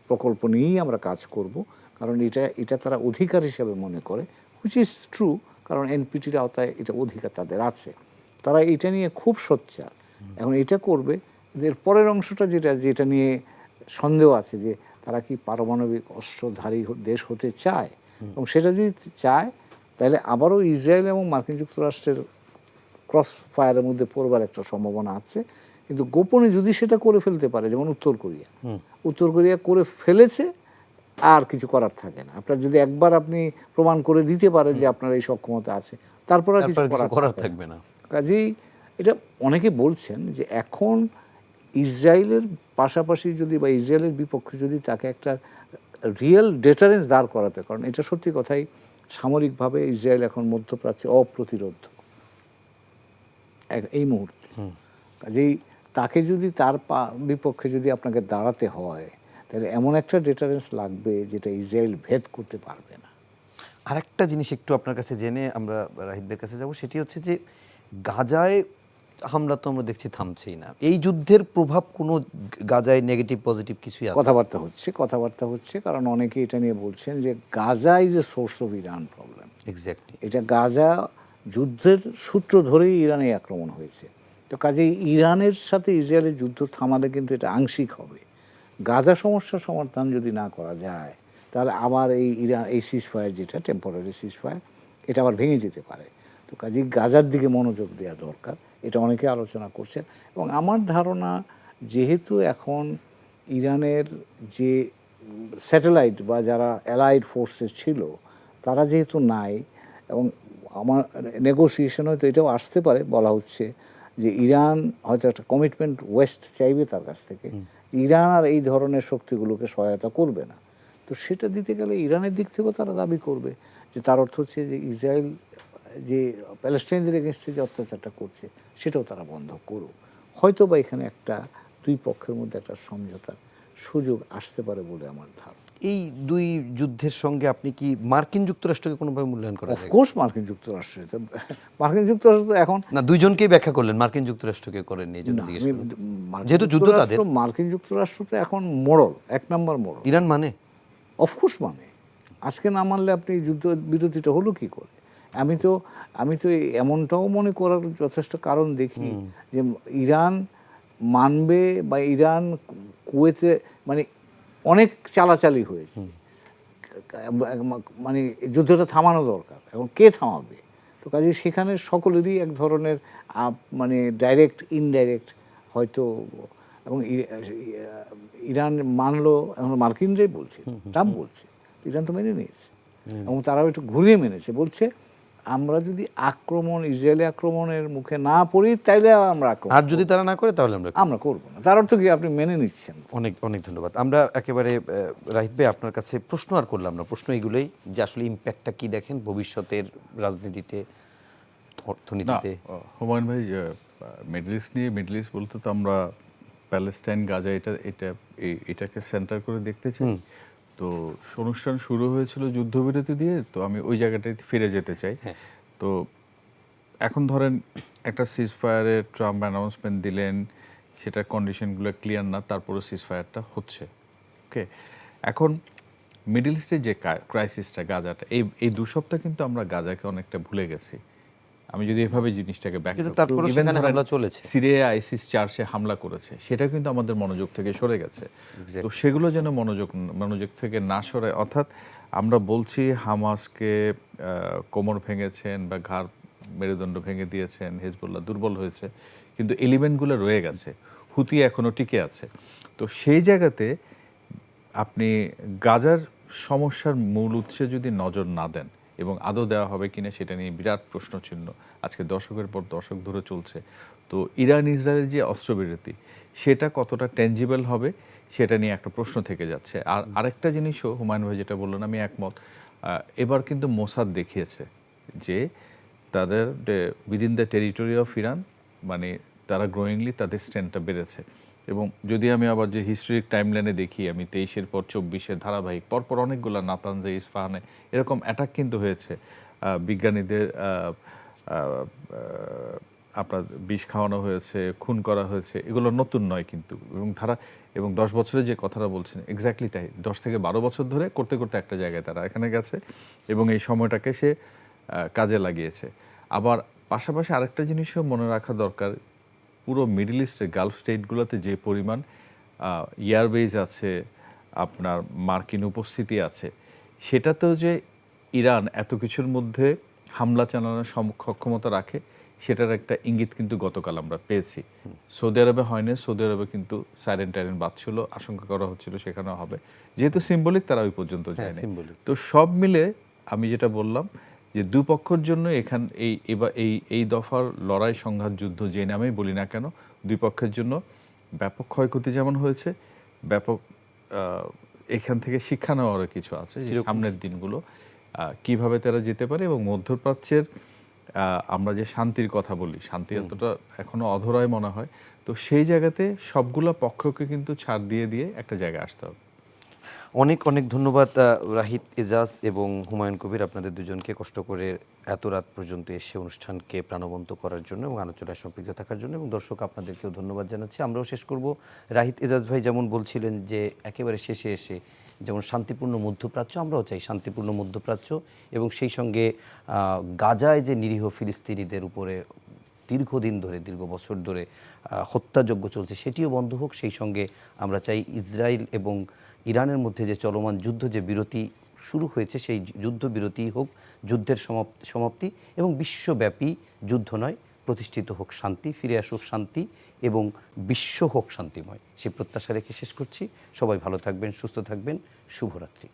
প্রকল্প নিয়েই আমরা কাজ করব, কারণ এটা তারা অধিকার হিসেবে মনে করে, হুইচ ইজ ট্রু, কারণ এনপিটির আওতায় এটা অধিকার তাদের আছে। তারা এটা নিয়ে খুব সোচ্চার। এখন এটা করবে। এর পরের অংশটা যেটা নিয়ে সন্দেহ আছে যে তারা কি পারমাণবিক অস্ত্রধারী দেশ হতে চায়, এবং সেটা যদি চায় তাহলে আবারও ইসরায়েল এবং মার্কিন যুক্তরাষ্ট্রের ক্রস ফায়ারের মধ্যে পড়বার একটা সম্ভাবনা আছে। কিন্তু গোপনে যদি সেটা করে ফেলতে পারে, যেমন উত্তর কোরিয়া করে ফেলেছে, আর কিছু করার থাকে না। আপনার যদি একবার আপনি প্রমাণ করে দিতে পারেন যে আপনার এই সক্ষমতা আছে, তারপর আর কিছু করার থাকবে না। কাজেই এটা অনেকে বলছেন যে এখন ইসরায়েলের পাশাপাশি যদি বা ইসরায়েলের বিপক্ষে যদি তাকে একটা রিয়েল ডেটারেন্স দাঁড় করাতে, কারণ এটা সত্যি কথাই সামরিকভাবে ইসরায়েল এখন মধ্যপ্রাচ্যে অপ্রতিরোধ এই মুহূর্তে। কাজেই তাকে যদি তার বিপক্ষে যদি আপনাকে দাঁড়াতে হয়, তাহলে এমন একটা ডেটারেন্স লাগবে যেটা ইসরায়েল ভেদ করতে পারবে না। আরেকটা জিনিস একটু আপনার কাছে জেনে আমরা রাহিদের কাছে যাব, সেটি হচ্ছে যে গাজায় হামলা তো আমরা দেখছি থামছেই না। এই যুদ্ধের প্রভাব কোনো গাজায় নেগেটিভ পজিটিভ কিছুই আছে? কথাবার্তা হচ্ছে, কারণ অনেকে এটা নিয়ে বলছেন যে Gaza is a source of Iran problem. Exactly, এটা গাজা যুদ্ধের সূত্র ধরেই ইরানে আক্রমণ হয়েছে। তো কাজেই ইরানের সাথে ইসরায়েলের যুদ্ধ থামালে কিন্তু এটা আংশিক হবে। গাজা সমস্যার সমাধান যদি না করা যায়, তাহলে আবার এই সিজফায়ার, যেটা টেম্পোরারি সিজফায়ার, এটা আবার ভেঙে যেতে পারে। তো কাজেই গাজার দিকে মনোযোগ দেওয়া দরকার, এটা অনেকে আলোচনা করছেন। এবং আমার ধারণা, যেহেতু এখন ইরানের যে স্যাটেলাইট বা যারা অ্যালাইড ফোর্সেস ছিল তারা যেহেতু নাই, এবং আমার নেগোসিয়েশন হয়তো এটাও আসতে পারে, বলা হচ্ছে যে ইরান হয়তো একটা কমিটমেন্ট ওয়েস্ট চাইবে তার কাছ থেকে, ইরান আর এই ধরনের শক্তিগুলোকে সহায়তা করবে না। তো সেটা দিতে গেলে ইরানের দিক থেকেও তারা দাবি করবে যে তার অর্থ হচ্ছে যে ইসরায়েল যে প্যালেস্টাইনদের এগেনস্টে যে অত্যাচারটা করছে সেটাও তারা বন্ধ করুক। হয়তো বা এখানে একটা দুই পক্ষের মধ্যে একটা সমঝোতার সুযোগ আসতে পারে বলে আমার ধারণা। এই দুই যুদ্ধের সঙ্গে আপনি কি মার্কিন যুক্তরাষ্ট্রকে কোনোভাবে মূল্যায়ন করা যায়? অফকোর্স মার্কিন যুক্তরাষ্ট্র তো এখন না, দুইজনকেই ব্যাখ্যা করলেন, মার্কিন যুক্তরাষ্ট্রকে করেননি, এই জন্য জিজ্ঞেস করলাম। যেহেতু যুদ্ধ তাদের, মার্কিন যুক্তরাষ্ট্র তো এখন মোড়ল, এক নম্বর মোড়ল। ইরান মানে অফকোর্স মানে আজকে না মানলে আপনি যুদ্ধ বিরতিটা হলো কি করে? আমি তো এমনটাও মনে করার যথেষ্ট কারণ দেখি যে ইরান মানবে, বা ইরান কুয়েতে মানে অনেক চালাচালি হয়েছে, মানে যুদ্ধটা থামানো দরকার। এখন কে থামাবে? তো কাজে সেখানে সকলেরই এক ধরনের মানে ডাইরেক্ট ইনডাইরেক্ট হয়তো, এবং ইরান মানলো, এখন মার্কিনরাই বলছে, ট্রাম্প বলছে, ইরান তো মেনে নিয়েছে, এবং তারাও একটু ঘুরিয়ে মেনেছে, বলছে আমরা যদি ইসরায়েলি আক্রমণের মুখে না পড়ি তাইলে আমরা আক্রমণ, আর যদি তারা না করে তাহলে আমরা করবো না। তার অর্থ কি? আপনি মেনে নিচ্ছেন। অনেক অনেক ধন্যবাদ। আমরা একেবারে রাহিদ ভাই আপনার কাছে প্রশ্ন আর করলাম না, প্রশ্ন এগুলোই যে আসলে ইম্প্যাক্টটা কি দেখেন ভবিষ্যতের রাজনীতিতে, অর্থনীতিতে। হুমায়ুন ভাই, মিডল ইস্ট বলতে তো আমরা প্যালেস্টাইন, গাজা এটাকে সেন্টার করে দেখতে চাই। তো অনুষ্ঠান শুরু হয়েছিল যুদ্ধবিরতি দিয়ে, তো আমি ওই জায়গাটায় ফিরে যেতে চাই। তো এখন ধরেন একটা সিজফায়ারের ট্রাম্প অ্যানাউন্সমেন্ট দিলেন, সেটার কন্ডিশনগুলো ক্লিয়ার না, তারপরে সিজফায়ারটা হচ্ছে। ওকে, এখন মিডল ইস্টের যে ক্রাইসিসটা, গাজাটা, এই 2 সপ্তাহ কিন্তু আমরা গাজাকে অনেকটা ভুলে গেছি। আমি যদি এভাবে জিনিসটাকে সিরিয়া আইসিস চার্চে হামলা করেছে, সেটা কিন্তু আমাদের মনোযোগ থেকে সরে গেছে। তো সেগুলো যেন মনোযোগ থেকে না সরে, অর্থাৎ আমরা বলছি হামাসকে কোমর ভেঙেছেন বা ঘাড় মেরুদণ্ড ভেঙে দিয়েছেন, হেজবুল্লাহ দুর্বল হয়েছে, কিন্তু এলিমেন্টগুলো রয়ে গেছে, হুতি এখনো টিকে আছে। তো সেই জায়গাতে আপনি গাজার সমস্যার মূল উৎসে যদি নজর না দেন, এবং আদৌ দেওয়া হবে কিনা সেটা নিয়ে বিরাট প্রশ্ন চিহ্ন আজকে দশকের পর দশক ধরে চলছে। তো ইরান ইসরায়েল যে অস্ত্রবিরতি, সেটা কতটা টেনজিবল হবে সেটা নিয়ে একটা প্রশ্ন থেকে যাচ্ছে। আর আরেকটা জিনিসও হুমায়ুন ভাই যেটা বললেন, আমি একমত। এবার কিন্তু মোসাদ দেখিয়েছে যে তাদের within the territory of Iran, মানে তারা গ্রোয়িংলি তাদের স্ট্রেন্থটা বেড়েছে। এবং যদি আমি আবার যে হিস্ট্রিক টাইমলাইনে দেখি, আমি 23-এর পর 24-এর ধারাবাহিক পরপর অনেকগুলো নাতানজে, ইস্পাহানে এরকম অ্যাটাক কিন্তু হয়েছে। বিজ্ঞানীদের আপনার বিষ খাওয়ানো হয়েছে, খুন করা হয়েছে, এগুলো নতুন নয় কিন্তু, এবং 10 বছরে যে কথাটা বলছেন এক্স্যাক্টলি তাই। 10 থেকে 12 বছর ধরে করতে করতে একটা জায়গায় তারা এখানে গেছে এবং এই সময়টাকে সে কাজে লাগিয়েছে। আবার পাশাপাশি আরেকটা জিনিসও মনে রাখা দরকার, পুরো মিডল ইস্টের গালফ স্টেটগুলোতে যে পরিমাণ এয়ারবেজ আছে, আপনার মার্কিন উপস্থিতি আছে, সেটাতেও যে ইরান এত কিছুর মধ্যে হামলা চালানোর সক্ষমতা রাখে সেটার একটা ইঙ্গিত কিন্তু গতকাল আমরা পেয়েছি। সৌদি আরবে হয়নি, সৌদি আরবে কিন্তু সাইরেন টাইরেন বাজছিল, আশঙ্কা করা হচ্ছিল সেখানেও হবে, যেহেতু সিম্বলিক তারা ওই পর্যন্ত যায়নি। তো সব মিলে আমি যেটা বললাম যে দুপক্ষের জন্য এই দফার লড়াই, সংঘাত, যুদ্ধ যে নামেই বলি না কেন, দুই পক্ষের জন্য ব্যাপক ক্ষয়ক্ষতি যেমন হয়েছে, ব্যাপক এখান থেকে শিক্ষা নেওয়ারও কিছু আছে যে সামনের দিনগুলো কিভাবে তারা যেতে পারে। এবং মধ্যপ্রাচ্যের আমরা যে শান্তির কথা বলি, শান্তি এতটা এখনো অধরায় মনে হয়, তো সেই জায়গাতে সবগুলো পক্ষকে কিন্তু ছাড় দিয়ে দিয়ে একটা জায়গায় আসতে হবে। অনেক অনেক ধন্যবাদ রাহিত এজাজ এবং হুমায়ুন কবির, আপনাদের দুজনকে কষ্ট করে এত রাত পর্যন্ত এসে অনুষ্ঠানকে প্রাণবন্ত করার জন্য এবং আলোচনায় সম্পৃক্ত থাকার জন্য, এবং দর্শক আপনাদেরকেও ধন্যবাদ জানাচ্ছি। আমরাও শেষ করব, রাহিত এজাজ ভাই যেমন বলছিলেন যে একেবারে শেষে এসে যেমন শান্তিপূর্ণ মধ্যপ্রাচ্য, আমরাও চাই শান্তিপূর্ণ মধ্যপ্রাচ্য, এবং সেই সঙ্গে গাজায় যে নিরীহ ফিলিস্তিনিদের উপরে দীর্ঘদিন ধরে, দীর্ঘ বছর ধরে হত্যাযজ্ঞ চলছে সেটিও বন্ধ হোক। সেই সঙ্গে আমরা চাই ইসরায়েল এবং ইরানের মধ্যে যে চলমান যুদ্ধ, যে বিরতি শুরু হয়েছে, সেই যুদ্ধ বিরতি হোক, যুদ্ধের সমাপ্তি, এবং বিশ্বব্যাপী যুদ্ধ নয়, প্রতিষ্ঠিত হোক শান্তি, ফিরে আসুক শান্তি, এবং বিশ্ব হোক শান্তিময়। সেই প্রত্যাশা রেখে শেষ করছি। সবাই ভালো থাকবেন, সুস্থ থাকবেন। শুভরাত্রি।